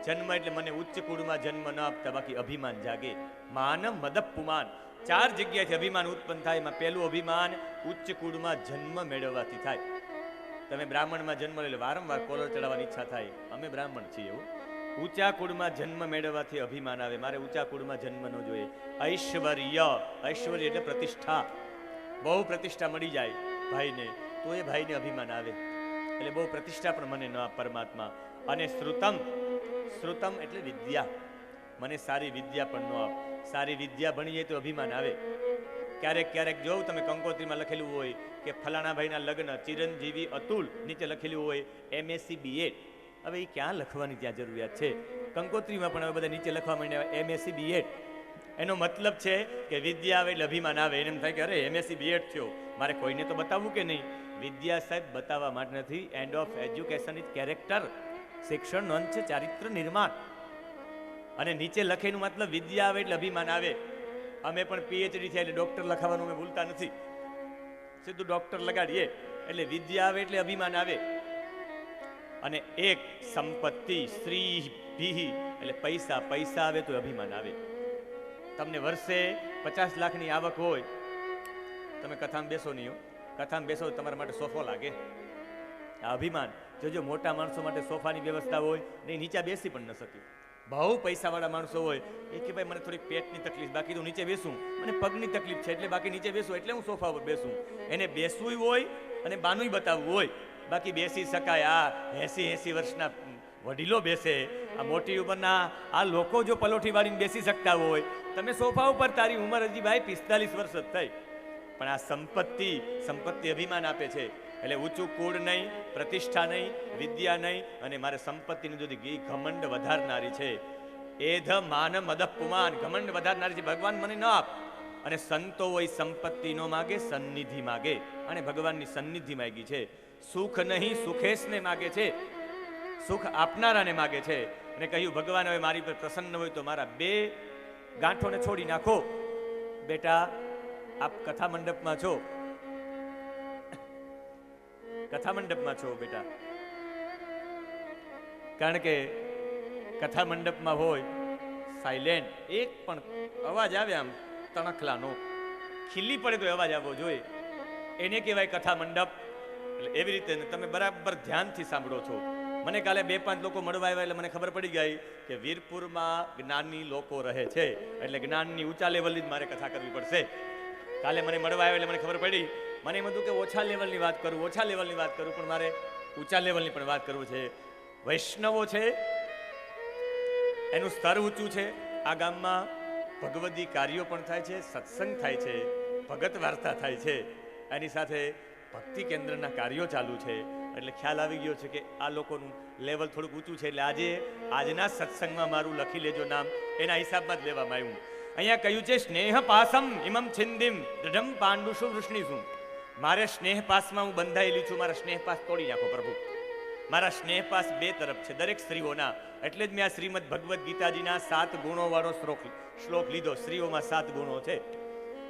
જન્મ એટલે મને ઉચ્ચ કુળમાં જન્મ ન આપતા, બાકી અભિમાન જાગે. માનમ મદપુમાન. 4 જગ્યાએથી અભિમાન ઉત્પન્ન થાય. એમાં પહેલું અભિમાન ઉચ્ચ કુળમાં જન્મ મેળવવાથી થાય. તમે બ્રાહ્મણમાં જન્મ લે, વારંવાર કોલર ચડાવવાની ઈચ્છા થાય, અમે બ્રાહ્મણ છીએ એવું. ઊંચા કુળમાં જન્મ મેળવવાથી અભિમાન આવે, મારે ઊંચા કુળમાં જન્મ ન જોઈએ. ઐશ્વર્ય. ઐશ્વર્ય એટલે પ્રતિષ્ઠા. બહુ પ્રતિષ્ઠા મળી જાય ભાઈને તો એ ભાઈને અભિમાન આવે, એટલે બહુ પ્રતિષ્ઠા પણ મને ન આપ પરમાત્મા. અને શ્રુતમ. શ્રુતમ એટલે વિદ્યા. મને સારી વિદ્યા પણ ન આપ. સારી વિદ્યા ભણી જાય તો અભિમાન આવે. ક્યારેક ક્યારેક જોઉં તમે કંકોત્રીમાં લખેલું હોય કે ફલાણા ભાઈના લગ્ન ચિરંજીવી અતુલ, નીચે લખેલું હોય MSc BEd. હવે એ ક્યાં લખવાની ત્યાં જરૂરિયાત છે? કંકોત્રીમાં પણ હવે બધા નીચે લખવા માંડ્યા MSc BEd. એનો મતલબ છે કે વિદ્યા આવે એટલે અભિમાન આવે. એને એમ થાય કે અરે MSc BEd થયો, મારે કોઈને તો બતાવવું કે નહીં. વિદ્યા સાહેબ બતાવવા માટે નથી. End of education is character. શિક્ષણનો અંત છે ચારિત્ર નિર્માણ. અને નીચે લખેલું મતલબ વિદ્યા આવે એટલે અભિમાન આવે. અમે પણ PhD થયા એટલે ડોક્ટર લખાવાનું અમે ભૂલતા નથી, સીધું ડોક્ટર લગાડીએ. એટલે વિદ્યા આવે એટલે અભિમાન આવે. અને એક સંપત્તિ, શ્રી ભીહી એટલે પૈસા. પૈસા આવે તો અભિમાન આવે. તમને વર્ષે 50 લાખની આવક હોય, તમે કથામાં બેસો નહીં હો, કથામાં બેસો તમારા માટે સોફો લાગે. આ અભિમાન. જોજો મોટા માણસો માટે સોફાની વ્યવસ્થા હોય નહીં, નીચે બેસી પણ ન શકે. બહુ પૈસાવાળા માણસો હોય એ કે ભાઈ મને થોડી પેટની તકલીફ, બાકી તો નીચે બેસું, મને પગની તકલીફ છે એટલે બાકી નીચે બેસું, એટલે હું સોફા પર બેસું. એને બેસવું હોય અને બાનુંય બતાવવું હોય, બાકી બેસી શકાય. આ 80 વર્ષના વડીલો બેસે, આ મોટી ઉંમરના આ લોકો જો પલોઠી વાળીને બેસી શકતા હોય, તમે સોફા ઉપર, તારી ઉંમર હજી ભાઈ 45 વર્ષ જ થઈ. પણ આ સંપત્તિ અભિમાન આપે છે. એટલે ઊંચું કુળ નહીં, પ્રતિષ્ઠા નહીં, વિદ્યા નહીં, અને મારે સંપત્તિની જો ઘમંડ વધારનારી છે. એધ માન મદપુમાન. ઘમંડ વધારનારી છે. ભગવાન મને ન આપ. અને સંતો હોય સંપત્તિ નો માગે, સન્નિધિ માગે. અને ભગવાનની સન્નિધિ માગી છે. સુખ નહીં, સુખેશને માગે છે. સુખ આપનારાને માગે છે. અને કહ્યું ભગવાન હવે મારી પર પ્રસન્ન હોય તો મારા 2 ગાંઠોને છોડી નાખો. બેટા આપ કથા મંડપમાં છો, કથા મંડપમાં છો બેટા. કારણ કે કથા મંડપમાં હોય સાયલેન્ટ, એક પણ અવાજ આવે આમ તણખલાનો, ખીલી પડે તો અવાજ આવવો જોઈએ, એને કહેવાય કથા મંડપ. એટલે એવી રીતે તમે બરાબર ધ્યાનથી સાંભળો છો. મને કાલે 2-5 લોકો મળવા આવ્યા એટલે મને ખબર પડી ગઈ કે વીરપુરમાં જ્ઞાની લોકો રહે છે, એટલે જ્ઞાનની ઊંચા લેવલની જ મારે કથા કરવી પડશે. કાલે મને મળવા આવ્યા એટલે મને ખબર પડી. મને એમ હતું કે ઓછા લેવલની વાત કરું, પણ મારે ઊંચા લેવલની પણ વાત કરવું છે. વૈષ્ણવો છે એનું સ્તર ઊંચું છે. આ ગામમાં ભગવદી કાર્યો પણ થાય છે, સત્સંગ થાય છે, ભગત વાર્તા થાય છે, એની સાથે ભક્તિ કેન્દ્રના કાર્યો ચાલુ છે. એટલે ખ્યાલ આવી ગયો છે કે આ લોકોનું લેવલ થોડુંક ઊંચું છે. એટલે આજના સત્સંગમાં મારું લખી લેજો નામ, એના હિસાબમાં જ લેવામાં આવ્યું. અહીંયા કહ્યું છે સ્નેહ પાસમ ઇમમ છિંદિમ દૃઢમ પાંડુષુ વૃષ્ણિસુ. મારે સ્નેહ પાસમાં હું બંધાયેલી છું, મારા સ્નેહ પાસ તોડી નાખો પ્રભુ. મારા સ્નેહ પાસ બે તરફ છે, દરેક સ્ત્રીઓના. એટલે જ મેં આ શ્રીમદ ભગવદ્ ગીતાજીના 7 ગુણો વાળો શ્લોક લીધો. સ્ત્રીઓમાં 7 ગુણો છે.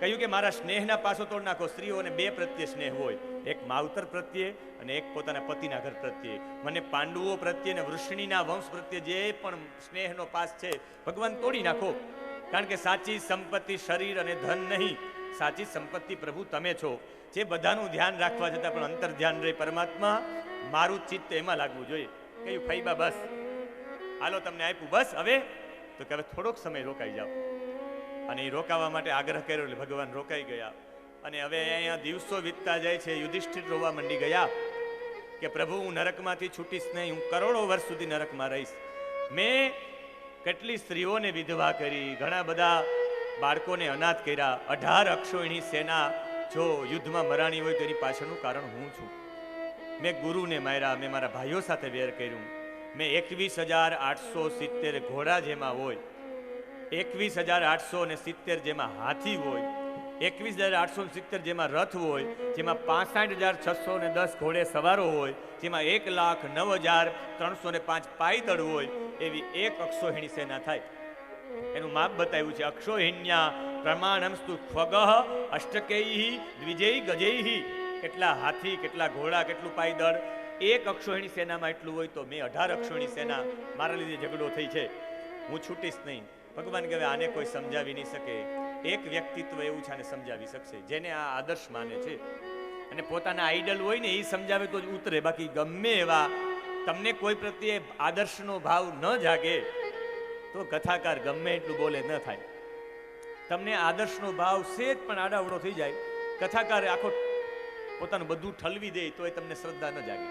કહ્યું કે મારા સ્નેહના પાસો તોડ નાખો. સ્ત્રીઓને 2 પ્રત્યે સ્નેહ હોય, એક માવતર પ્રત્યે અને એક પોતાના પતિના ઘર પ્રત્યે. મને પાંડવો પ્રત્યે અને વૃષ્ણિના વંશ પ્રત્યે જે પણ સ્નેહનો પાસ છે ભગવાન તોડી નાખો. કારણ કે સાચી સંપત્તિ શરીર અને ધન નહીં, સાચી સંપત્તિ પ્રભુ તમે છો. જે બધાનું ધ્યાન રાખવા છતાં પણ અંતર ધ્યાન રહે પરમાત્મા, મારું ચિત્ત એમાં લાગવું જોઈએ. કહ્યું ફઈબા બસ, હાલો તમને આપ્યું બસ, હવે તો કે હવે થોડોક સમય રોકાઈ જાઓ. અને એ રોકાવા માટે આગ્રહ કર્યો એટલે ભગવાન રોકાઈ ગયા. અને હવે અહીંયા દિવસો વીતતા જાય છે. યુધિષ્ઠિર રોવા મંડી ગયા કે પ્રભુ હું નરકમાંથી છૂટીશ નહીં, હું કરોડો વર્ષ સુધી નરકમાં રહીશ. મેં કેટલી સ્ત્રીઓને વિધવા કરી, ઘણા બધા બાળકોને અનાથ કર્યા. 18 અક્ષોહિણી સેના જો યુદ્ધમાં મરાણી હોય તો એની પાછળનું કારણ હું છું. મેં ગુરુને માર્યા, મેં મારા ભાઈઓ સાથે વેર કર્યું. મેં 21,870 ઘોડા જેમાં હોય, 21,870 જેમાં હાથી હોય, 21,870 જેમાં રથ હોય, જેમાં 65,610 ઘોડે સવારો હોય, જેમાં 1,09,305 પાયદળ હોય, એવી એક અક્ષોહિણી સેના થાય. એનું માપ બતાવ્યું છે. અક્ષોહિણ્યા પ્રમાણમસ્તુ ખગઃ અષ્ટકૈઃ દ્વિજૈઃ ગજૈઃ. કેટલા હાથી, કેટલા ઘોડા, કેટલું પાયદળ. એક અક્ષોહિણી સેનામાં એટલું હોય તો મેં 18 અક્ષોહિણી સેના, મારા લીધે ઝઘડો થઈ છે, હું છૂટીશ નહીં. ભગવાન કહે આને કોઈ સમજાવી નહીં શકે. એક વ્યક્તિત્વ એવું છે આને સમજાવી શકશે, જેને આ આદર્શ માને છે અને પોતાના આઈડલ હોય ને એ સમજાવે તો જ ઉતરે. બાકી ગમે એવા તમને કોઈ પ્રત્યે આદર્શનો ભાવ ન જાગે તો કથાકાર ગમે એટલું બોલે ન થાય. તમને આદર્શનો ભાવ સેજ પણ આડાવડો થઈ જાય, કથાકાર આખો પોતાનું બધું ઠલવી દે તો એ તમને શ્રદ્ધા ન જાગે.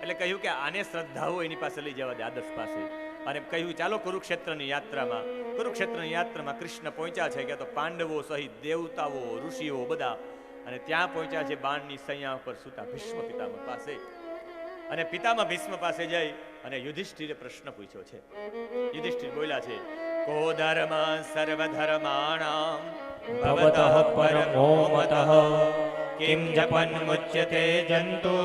એટલે કહ્યું કે આને શ્રદ્ધા હોય એની પાસે લઈ જવા દે, આદર્શ પાસે. અને કહ્યું ચાલો કુરુક્ષેત્રની યાત્રામાં. કુરુક્ષેત્રની યાત્રામાં કૃષ્ણ પહોંચ્યા છે કે તો પાંડવો સહિત દેવતાઓ, ઋષિઓ બધા. અને ત્યાં પહોંચ્યા છે બાણની સૈયા ઉપર સૂતા ભીષ્મ પિતામહ પાસે. અને પિતામહ ભીષ્મ પાસે જઈ અને યુધિષ્ઠિરે પ્રશ્ન પૂછ્યો છે. યુધિષ્ઠિર બોલ્યા છે કો ધર્મ સર્વધર્માણામ ભવતઃ પરમો મતઃ કિમ જપન મુચ્યતે જંતુ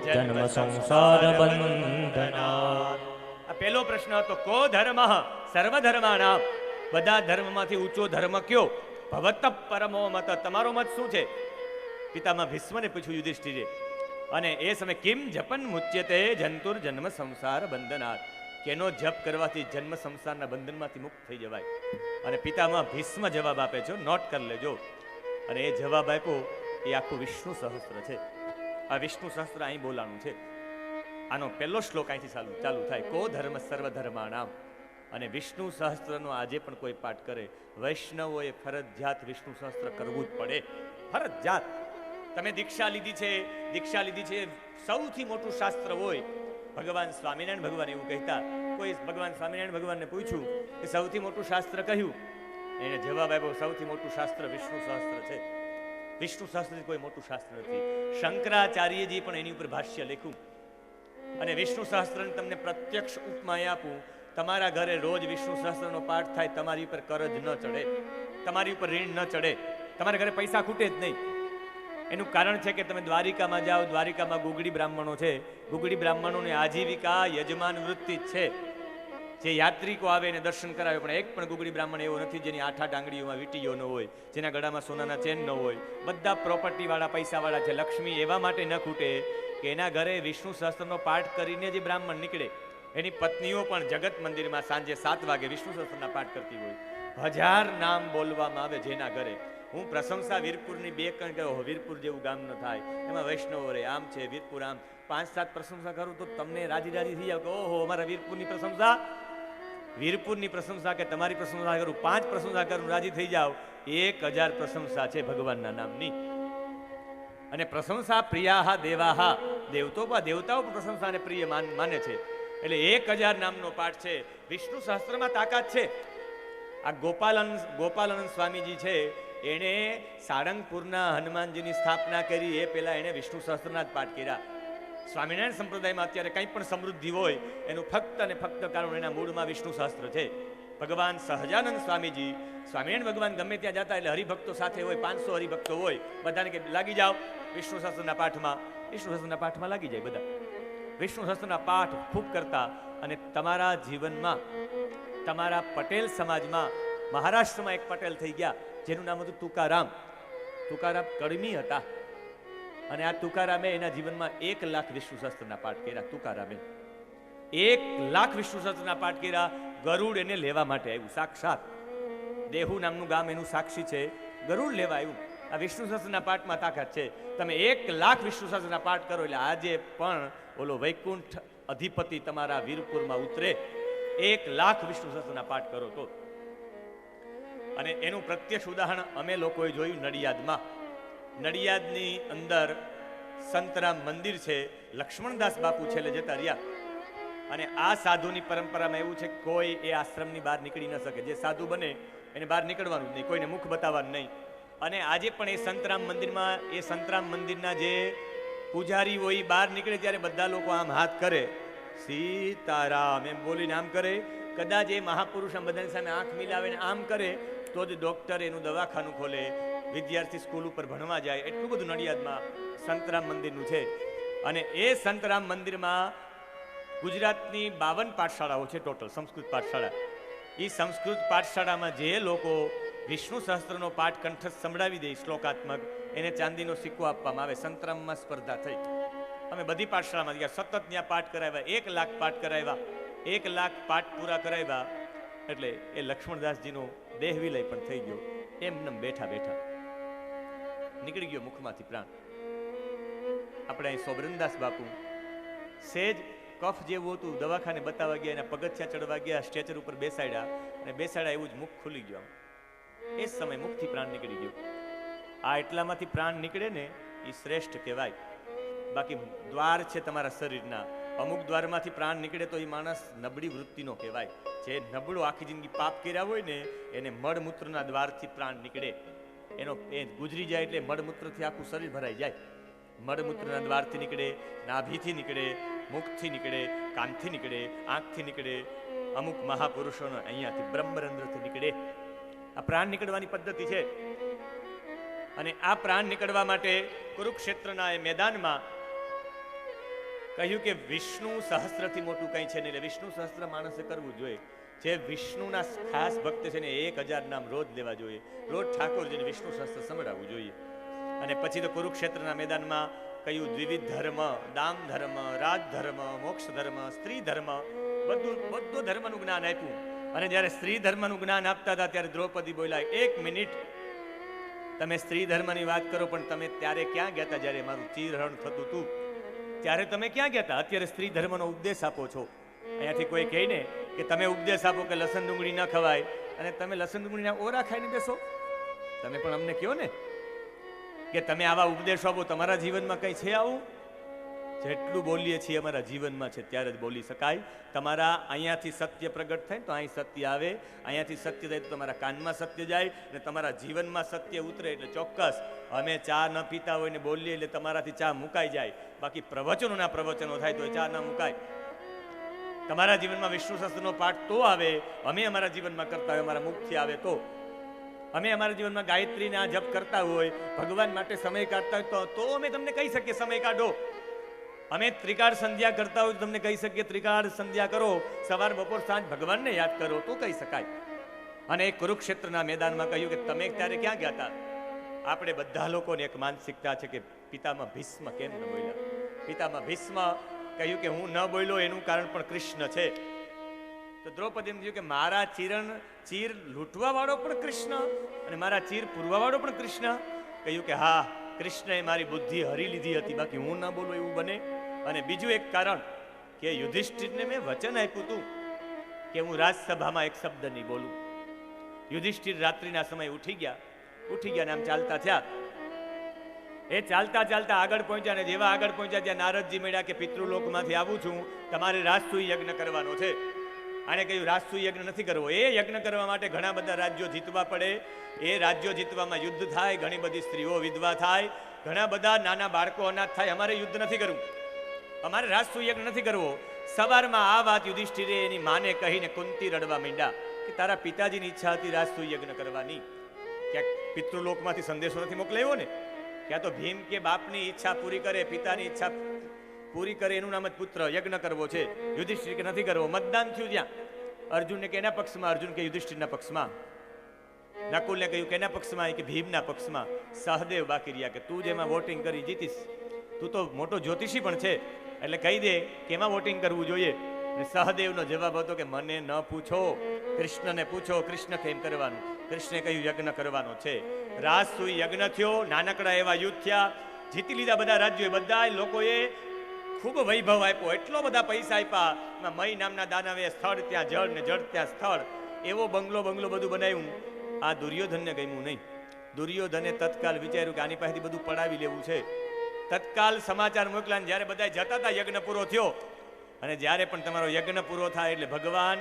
જન્મ સંસાર બંધનાत्. આ પહેલો પ્રશ્ન હતો. કો ધર્મ સર્વધર્માણામ, બધા ધર્મમાંથી ઊંચો ધર્મ કયો? ભવતઃ પરમો મત, તમારો મત શું છે? પિતામહ ભીષ્મને પૂછ્યું યુધિષ્ઠિરે. અને એ સમય કિમ જપન મુચ્યતે જંતુર જન્મ સંસાર બંધનાत्, કેનો જપ કરવાથી જન્મ સંસારના બંધનમાંથી મુક્ત થઈ જવાય. અને પિતામહ ભીષ્મ જવાબ આપે છે, નોટ કરી લેજો. અને એ જવાબ આપ્યો એ આખું વિષ્ણુ સહસ્ત્ર છે. આ વિષ્ણુ સહસ્ત્ર અહીં બોલાનું છે. આનો પહેલો શ્લોક અહીંથી ચાલુ થાય. કો ધર્મ સર્વધર્માણામ. અને વિષ્ણુ સહસ્ત્રનો આજે પણ કોઈ પાઠ કરે, વૈષ્ણવોએ ફરજિયાત વિષ્ણુ સહસ્ત્ર કરવું જ પડે, ફરજિયાત. તમે દીક્ષા લીધી છે સૌથી મોટું શાસ્ત્ર હોય. ભગવાન સ્વામિનારાયણ ભગવાન એવું કહેતા. કોઈ ભગવાન સ્વામિનારાયણ ભગવાનને પૂછ્યું કે સૌથી મોટું શાસ્ત્ર કયું? એને જવાબ આપ્યો સૌથી મોટું શાસ્ત્ર વિષ્ણુ સહસ્ત્ર છે. વિષ્ણુ સહસ્ત્ર કોઈ મોટું શાસ્ત્ર નથી. શંકરાચાર્યજી પણ એની ઉપર ભાષ્ય લખ્યું. અને વિષ્ણુ સહસ્ત્રને તમને પ્રત્યક્ષ ઉપમા આપું. તમારા ઘરે રોજ વિષ્ણુ સહસ્ત્રનો પાઠ થાય, તમારી ઉપર કરજ ન ચડે, તમારી ઉપર ઋણ ન ચડે, તમારા ઘરે પૈસા ખૂટે જ નહીં. એનું કારણ છે કે તમે દ્વારિકામાં જાઓ, દ્વારિકામાં ગુગડી બ્રાહ્મણો છે. ગુગડી બ્રાહ્મણોની આજીવિકા યજમાન વૃત્તિ જ છે. જે યાત્રિકો આવે એને દર્શન કરાવે, પણ એક પણ ગુગડી બ્રાહ્મણ એવો નથી જેની 8 આંગળીઓમાં વીંટીઓ ન હોય, જેના ગળામાં સોનાના ચેન ન હોય. બધા પ્રોપર્ટી વાળા, પૈસા વાળા છે. લક્ષ્મી એવા માટે ન ખૂટે કે એના ઘરે વિષ્ણુ સહસ્ત્રનો પાઠ કરીને જે બ્રાહ્મણ નીકળે, એની પત્નીઓ પણ જગત મંદિરમાં સાંજે 7 વાગે વિષ્ણુ સહસ્ત્રના પાઠ કરતી હોય. 1000 નામ બોલવામાં આવે જેના ઘરે. હું પ્રશંસા વીરપુરની 2 કણ કહ્યો, વીરપુર જેવું ગામ ન થાય, એમાં વૈષ્ણવો રે, આમ છે વીરપુર, આમ 5-7 પ્રશંસા કરું તો તમને રાજી થઈ જાવ કે ઓહો અમારા વીરપુરની પ્રશંસા કે તમારી પ્રશંસા કરું, 5 પ્રશંસા કરું રાજી થઈ જાવ. 1000 પ્રશંસા છે ભગવાનના નામની. અને પ્રશંસા પ્રિયાહા દેવાહા, દેવતાઓ પણ પ્રશંસાને પ્રિય માને છે. એટલે 1000 નામનો પાઠ છે. વિષ્ણુ સહસ્ત્રમાં તાકાત છે. આ ગોપાલનંદ સ્વામીજી છે, એણે સાળંગપુરના હનુમાનજીની સ્થાપના કરી એ પહેલા એણે વિષ્ણુ સહસ્ત્રના જ પાઠ કર્યા. સ્વામિનારાયણ સંપ્રદાયમાં અત્યારે કંઈ પણ સમૃદ્ધિ હોય એનું ફક્ત અને ફક્ત કારણ એના મૂળમાં વિષ્ણુ સહસ્ત્ર છે. ભગવાન સહજાનંદ સ્વામીજી, સ્વામિનારાયણ ભગવાન ગમે ત્યાં જતા એટલે હરિભક્તો સાથે હોય, 500 હરિભક્તો હોય, બધાને કે લાગી જાઓ વિષ્ણુ સહસ્ત્રના પાઠમાં. વિષ્ણુ સહસ્ત્રના પાઠમાં લાગી જાય બધા. વિષ્ણુ સહસ્ત્રના પાઠ ખૂબ કરતા અને તમારા જીવનમાં, તમારા પટેલ સમાજમાં, મહારાષ્ટ્રમાં એક પટેલ થઈ ગયા જેનું નામ હતું તુકારામ. તુકારામ કડમી હતા અને આ તુકારામે એના જીવનમાં 1 લાખ વિષ્ણુ સહસ્ત્રના પાઠ કર્યા. તુકારામે 1 લાખ વિષ્ણુ સહસ્ત્રના પાઠ કર્યા. ગરુડ એને લેવા માટે આવ્યું, સાક્ષાત દેહુ નામનું ગામ એનું સાક્ષી છે. ગરુડ લેવા આવ્યું. આ વિષ્ણુ સહસ્ત્રના પાઠમાં તાકાત છે. તમે 1 લાખ વિષ્ણુ સહસ્ત્રના પાઠ કરો એટલે આજે પણ ઓલો વૈકુંઠ અધિપતિ તમારા વીરપુરમાં ઉતરે. 1 લાખ વિષ્ણુ સહસ્ત્રના પાઠ કરો તો. અને એનું પ્રત્યક્ષ ઉદાહરણ અમે લોકોએ જોયું નડિયાદમાં. નડિયાદની અંદર સંતરામ મંદિર છે. લક્ષ્મણદાસ બાપુ છેલ્લે જતા રહ્યા. અને આ સાધુની પરંપરામાં એવું છે કે કોઈ એ આશ્રમની બહાર નીકળી ન શકે. જે સાધુ બને એને બહાર નીકળવાનું જ નહીં, કોઈને મુખ બતાવવાનું નહીં. અને આજે પણ એ સંતરામ મંદિરમાં, એ સંતરામ મંદિરના જે પૂજારી હોય બહાર નીકળે ત્યારે બધા લોકો આમ હાથ કરે, સીતારામ એમ બોલીને આમ કરે. કદાચ એ મહાપુરુષ આમ બધાની સામે આંખ મિલાવે ને આમ કરે તો જ ડોક્ટર એનું દવાખાનું ખોલે, વિદ્યાર્થી સ્કૂલ ઉપર ભણવા જાય. એટલું બધું નડિયાદમાં સંતરામ મંદિરનું છે. અને એ સંતરામ મંદિરમાં ગુજરાતની 52 પાઠશાળાઓ છે ટોટલ, સંસ્કૃત પાઠશાળા. એ સંસ્કૃત પાઠશાળામાં જે લોકો વિષ્ણુ સહસ્ત્રનો પાઠ કંઠસ્થ સંભળાવી દે શ્લોકાત્મક, એને ચાંદીનો સિક્કો આપવામાં આવે. સંતરામમાં સ્પર્ધા થઈ. અમે બધી પાઠશાળામાં ગયા, સતત ત્યાં પાઠ કરાવ્યા. 1 લાખ પાઠ કરાવ્યા. 1 લાખ પાઠ પૂરા કરાવ્યા એટલે એ લક્ષ્મણદાસજીનો દેહ વિલય પણ થઈ ગયો. એમને બેઠા બેઠા નીકળી ગયો મુખમાંથી પ્રાણ. આપણે અહીં સોબરનદાસ બાપુ સેજ કફ જેવું હતું, દવાખાને બતાવવા ગયા, એના પગથિયા ચડવા ગયા, સ્ટ્રેચર ઉપર બેસાડ્યા અને બેસાડ્યા એવું જ મુખ ખુલી ગયું. એ સમય મુખથી પ્રાણ નીકળી ગયો. આ એટલામાંથી પ્રાણ નીકળે ને એ શ્રેષ્ઠ કહેવાય. બાકી દ્વાર છે તમારા શરીરના, અમુક દ્વારમાંથી પ્રાણ નીકળે તો એ માણસ નબળી વૃત્તિનો કહેવાય. જે નબળો આખી જિંદગી પાપ કર્યા હોય ને એને મળમૂત્રના દ્વારથી પ્રાણ નીકળે. એનો એ ગુજરી જાય એટલે મળમૂત્રથી આખું શરીર ભરાઈ જાય. મળમૂત્રના દ્વારથી નીકળે, નાભીથી નીકળે, મુખથી નીકળે, કાનથી નીકળે, આંખથી નીકળે. અમુક મહાપુરુષોનો અહીંયાથી બ્રહ્મરંધ્રથી નીકળે. આ પ્રાણ નીકળવાની પદ્ધતિ છે. અને આ પ્રાણ નીકળવા માટે કુરુક્ષેત્રના એ મેદાનમાં કહ્યું કે વિષ્ણુ સહસ્ત્રથી મોટું કંઈ છે નહીં. એટલે વિષ્ણુ સહસ્ત્ર માણસે કરવું જોઈએ. જે વિષ્ણુના ખાસ ભક્ત છે ને 1000 નામ રોજ લેવા જોઈએ. રોજ ઠાકોરજીને વિષ્ણુ સહસ્ત્ર સંભળાવવું જોઈએ. અને પછી તો કુરુક્ષેત્રના મેદાનમાં કયું દ્વિવિધ ધર્મ, દામ ધર્મ, રાજ ધર્મ, મોક્ષ ધર્મ, સ્ત્રી ધર્મ, બધું ધર્મનું જ્ઞાન આપ્યું. અને જ્યારે સ્ત્રી ધર્મનું જ્ઞાન આપતા હતા ત્યારે દ્રૌપદી બોલ્યા, 1 મિનિટ તમે સ્ત્રી ધર્મની વાત કરો પણ તમે ત્યારે ક્યાં ગયા હતા જ્યારે મારું ચીરહરણ થતું હતું? ત્યારે તમે ક્યાં ગયા હતા? અત્યારે સ્ત્રી ધર્મનો ઉપદેશ આપો છો. અહીંયાથી કોઈ કહે ને કે તમે ઉપદેશ આપો કે લસણ ડુંગળી ન ખવાય અને તમે લસણ ડુંગળીના ઓરા ખાઈને બેસો. તમે પણ અમને કહો ને કે તમે આવા ઉપદેશો આપો. તમારા જીવનમાં કંઈ છે આવું? જેટલું બોલીએ છીએ અમારા જીવનમાં છે ત્યારે જ બોલી શકાય. તમારા અહીંયાથી સત્ય પ્રગટ થાય તો અહીં સત્ય આવે, અહીંયાથી સત્ય જાય તો તમારા કાનમાં સત્ય જાય અને તમારા જીવનમાં સત્ય ઉતરે. એટલે ચોક્કસ અમે ચા ન પીતા હોય ને બોલીએ એટલે તમારાથી ચા મુકાઈ જાય. બાકી પ્રવચનોના પ્રવચનો થાય તો એ ચા ન મુકાય. તમારા જીવનમાં વિષ્ણુ સહસ્ત્રનો પાઠ તો આવે, અમે અમારા જીવનમાં કરતા હોય, અમારા મુખથી આવે તો. અમે અમારા જીવનમાં ગાયત્રીના જપ કરતા હોય, ભગવાન માટે સમય કાઢતા હોય તો અમે તમને કહી શકીએ સમય કાઢો. અમે ત્રિકાળ સંધ્યા કરતા હોય તમને કહી શકીએ ત્રિકાળ સંધ્યા કરો, સવાર બપોર સાંજ ભગવાનને યાદ કરો તો કહી શકાય. અને કુરુક્ષેત્રના મેદાનમાં કહ્યું કે તમે ત્યારે ક્યાં ગયા હતા? આપણે બધા લોકોને એક માનસિકતા છે કે પિતામાં ભીષ્મ કેમ ન બોલ્યા? પિતામાં ભીષ્મ કહ્યું કે હું ન બોલ્યો એનું કારણ પણ કૃષ્ણ છે. તો દ્રૌપદીને કહ્યું કે મારા ચીર લૂંટવા વાળો પણ કૃષ્ણ અને મારા ચીર પૂરવા વાળો પણ કૃષ્ણ. કહ્યું કે હા, કૃષ્ણએ મારી બુદ્ધિ હરી લીધી હતી, બાકી હું ન બોલું એવું બને. અને બીજું એક કારણ કે યુધિષ્ઠિરને મેં વચન આપ્યું હતું કે હું રાજસભામાં એક શબ્દ નહીં બોલું. યુધિષ્ઠિર રાત્રિના સમય ઉઠી ગયા ને આમ ચાલતા થયા. એ ચાલતા ચાલતા આગળ પહોંચ્યા ને જેવા આગળ પહોંચ્યા ત્યાં નારદજી મળ્યા કે પિતૃલોકમાંથી આવું છું, તમારે રાજસૂય યજ્ઞ કરવાનો છે. આને કહ્યું રાજસુ યજ્ઞ નથી કરવો. એ યજ્ઞ કરવા માટે ઘણા બધા રાજ્યો જીતવા પડે. એ રાજ્યો જીતવામાં યુદ્ધ થાય, ઘણી બધી સ્ત્રીઓ વિધવા થાય, ઘણા બધા નાના બાળકો અનાથ થાય. અમારે યુદ્ધ નથી કરવું, અમારે રાજસુ યજ્ઞ નથી કરવો. સવારમાં આ વાત યુધિષ્ઠિરે એની માને કહીને કુંતી રડવા માંડ્યા કે તારા પિતાજીની ઈચ્છા હતી રાજસુ યજ્ઞ કરવાની, ક્યાંક પિતૃલોકમાંથી સંદેશો નથી મોકલાયો ને? ક્યાં તો ભીમ કે બાપની ઈચ્છા પૂરી કરે, પિતાની ઈચ્છા પૂરી કરે, એનું નામ જ પુત્ર યજ્ઞ કરવો છે. યુધિષ્ઠિર કે નથી કરવો. મતદાન થયું ત્યાં, અર્જુનને કેના પક્ષમાં? અર્જુન કે યુધિષ્ઠિરના પક્ષમાં. નકુલને કહ્યું કેના પક્ષમાં? કે ભીમના પક્ષમાં. સહદેવ બાકી રહ્યા કે તું જેમાં વોટિંગ કરી જીતીશ, તું તો મોટો જ્યોતિષી પણ છે, એટલે કહી દે કે એમાં વોટિંગ કરવું જોઈએ. સહદેવનો જવાબ હતો કે મને ન પૂછો, કૃષ્ણને પૂછો, કૃષ્ણ કેમ કરવાનું. કૃષ્ણે કહ્યું યજ્ઞ કરવાનો છે. રાજસુ યજ્ઞ થયો, નાનકડા એવા યુદ્ધ થયા, જીતી લીધા બધા રાજ્યો. બધા લોકોએ ખૂબ વૈભવ આપ્યો, એટલો બધા પૈસા આપ્યા. મય નામના દાનવે સ્થળ ત્યાં જળ ને જળ ત્યાં સ્થળ, એવો બંગલો બધું બનાવ્યું. આ દુર્યોધનને ગમ્યું નહીં. દુર્યોધને તત્કાલ વિચાર્યું કે આની પાસેથી બધું પડાવી લેવું છે. તત્કાલ સમાચાર મોકલ્યા. જ્યારે બધા જતા હતા યજ્ઞ પૂરો થયો, અને જ્યારે પણ તમારો યજ્ઞ પૂરો થાય એટલે ભગવાન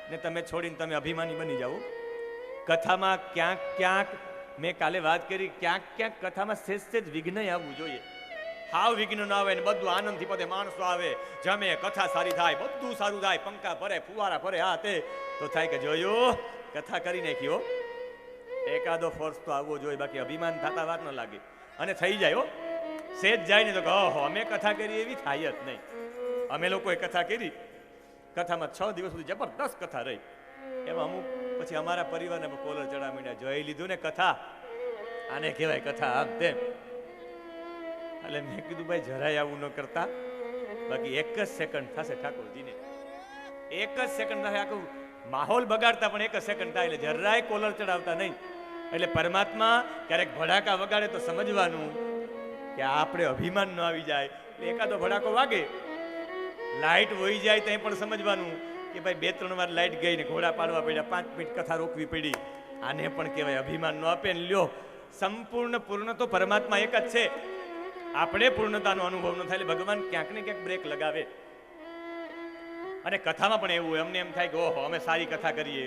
ને તમે છોડીને તમે અભિમાની બની જાઓ. કથામાં ક્યાંક મેં કાલે વાત કરી, ક્યાંક કથામાં સેજ વિઘ્ન આવવું જોઈએ. હાવ વિઘ્ન ન આવે ને બધું આનંદથી પતે, માણસો આવે, જમે, કથા સારી થાય, બધું સારું થાય, પંખા ફરે, ફુવારા ફરે, આ તે, તો થાય કે જોયું કથા કરી નાખ્યો. એકાદો ફોર્સ તો આવવો જોઈએ, બાકી અભિમાન થતા વાર ન લાગે. અને થઈ જાય હો, સેજ જાય ને તો ઓહો અમે કથા કરી એવી થાય જ નહીં. અમે લોકોએ કથા કરી, કથામાં 6 દિવસ સુધી જબરદસ્ત કથા રહી. એમાં અમુક પછી અમારા પરિવારને કોલર ચડા માંડ્યા, જોઈ લીધું ને કથા, આને કહેવાય કથા, આમ તેમ. એટલે મેં કીધું ભાઈ જરાય આવું ન કરતા, બાકી 1 જ સેકન્ડ થશે ઠાકોરજીને, 1 જ સેકન્ડ થશે, આખું માહોલ બગાડતા પણ 1 જ સેકન્ડ થાય, એટલે જરાય કોલર ચડાવતા નહીં. એટલે પરમાત્મા ક્યારેક ભડાકા વગાડે તો સમજવાનું કે આપણે અભિમાન ન આવી જાય. એકાદો ભડાકો વાગે, લાઈટ વહી જાય તો પણ સમજવાનું કે ભાઈ 2-3 વાર લાઈટ ગઈ ને ઘોડા પાડવા પડ્યા, 5 મિનિટ કથા રોકવી પડી. આને પણ કહેવાય અભિમાન ન આપે ને લ્યો. સંપૂર્ણ પૂર્ણ તો પરમાત્મા એક જ છે. આપણે પૂર્ણતાનો અનુભવ ન થાય એટલે ભગવાન ક્યાંક ને ક્યાંક બ્રેક લગાવે. અને કથામાં પણ એવું હોય, અમને એમ થાય કે ઓહો અમે સારી કથા કરીએ,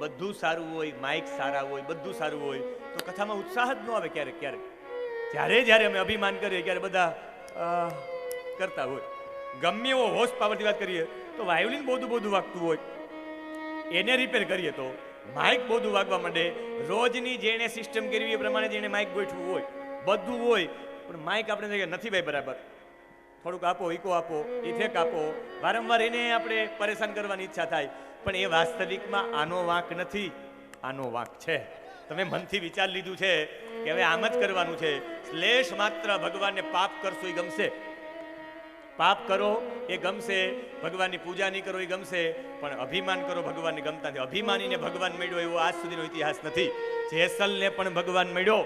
બધું સારું હોય, માઇક સારા હોય, બધું સારું હોય, તો કથામાં ઉત્સાહ જ ન આવે. ક્યારેક જ્યારે અમે અભિમાન કરીએ ત્યારે બધા કરતા હોય. ગમે એવો હોશ પાવરથી વાત કરીએ તો વાયોલિન બધું વાગતું હોય, એને રિપેર કરીએ તો માઇક બધું વાગવા માંડે. રોજની જેણે સિસ્ટમ કરવી એ પ્રમાણે જેણે માઇક ગોઠવું હોય, બધું હોય, પણ માઇક આપણે નથી ભાઈ બરાબર, થોડુંક આપો, ઇકો આપો, ઇફેક્ટ આપો, વારંવાર એને આપણે પરેશાન કરવાની ઈચ્છા થાય. પણ એ વાસ્તવિકમાં આનો વાંક નથી, આનો વાંક છે. તમે મનથી વિચાર લીધું છે કે હવે આમ જ કરવાનું છે. શ્લેષ માત્ર ભગવાનને પાપ કરશો એ ગમશે, પાપ કરો એ ગમશે, ભગવાનની પૂજા નહીં કરો એ ગમશે, પણ અભિમાન કરો ભગવાનને ગમતા નથી. અભિમાનીને ભગવાન મળ્યો એવો આજ સુધીનો ઇતિહાસ નથી. જેસલને પણ ભગવાન મળ્યો,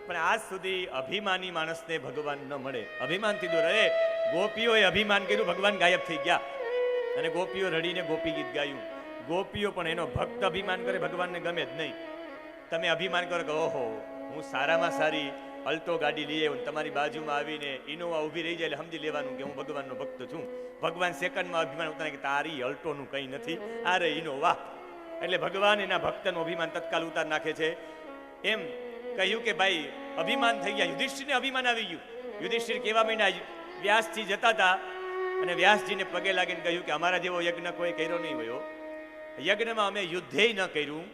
પણ આજ સુધી અભિમાની માણસને ભગવાન ન મળે. અભિમાનથી દૂર રહે. ગોપીઓએ અભિમાન કર્યું, ભગવાન ગાયબ થઈ ગયા, અને ગોપીઓ રડીને ગોપી ગીત ગાયું. ગોપીઓ પણ એનો ભક્ત અભિમાન કરે, ભગવાનને ગમે જ નહીં. તમે અભિમાન કરો કે ઓહો હું સારામાં સારી અલ્ટો ગાડી લઈ આવ્યો, તમારી બાજુમાં આવીને ઇનોવા ઊભી રહી જાય એટલે સમજી લેવાનું કે હું ભગવાનનો ભક્ત છું. ભગવાન સેકન્ડમાં અભિમાન ઉતારે કે તારી અલ્ટોનું કંઈ નથી, આ રે ઇનોવા. એટલે ભગવાન એના ભક્તનું અભિમાન તત્કાલ ઉતાર નાખે છે. એમ કહ્યું કે ભાઈ અભિમાન થઈ ગયા. યુધિષ્ઠિરને અભિમાન આવી ગયું. યુધિષ્ઠિર કેવા માંડ્યા, વ્યાસજી જતા હતા અને વ્યાસજીને પગે લાગીને કહ્યું કે અમારા જેવો યજ્ઞ કોઈ કર્યો નહીં હોય. યજ્ઞમાં અમે યુદ્ધે ન કર્યું,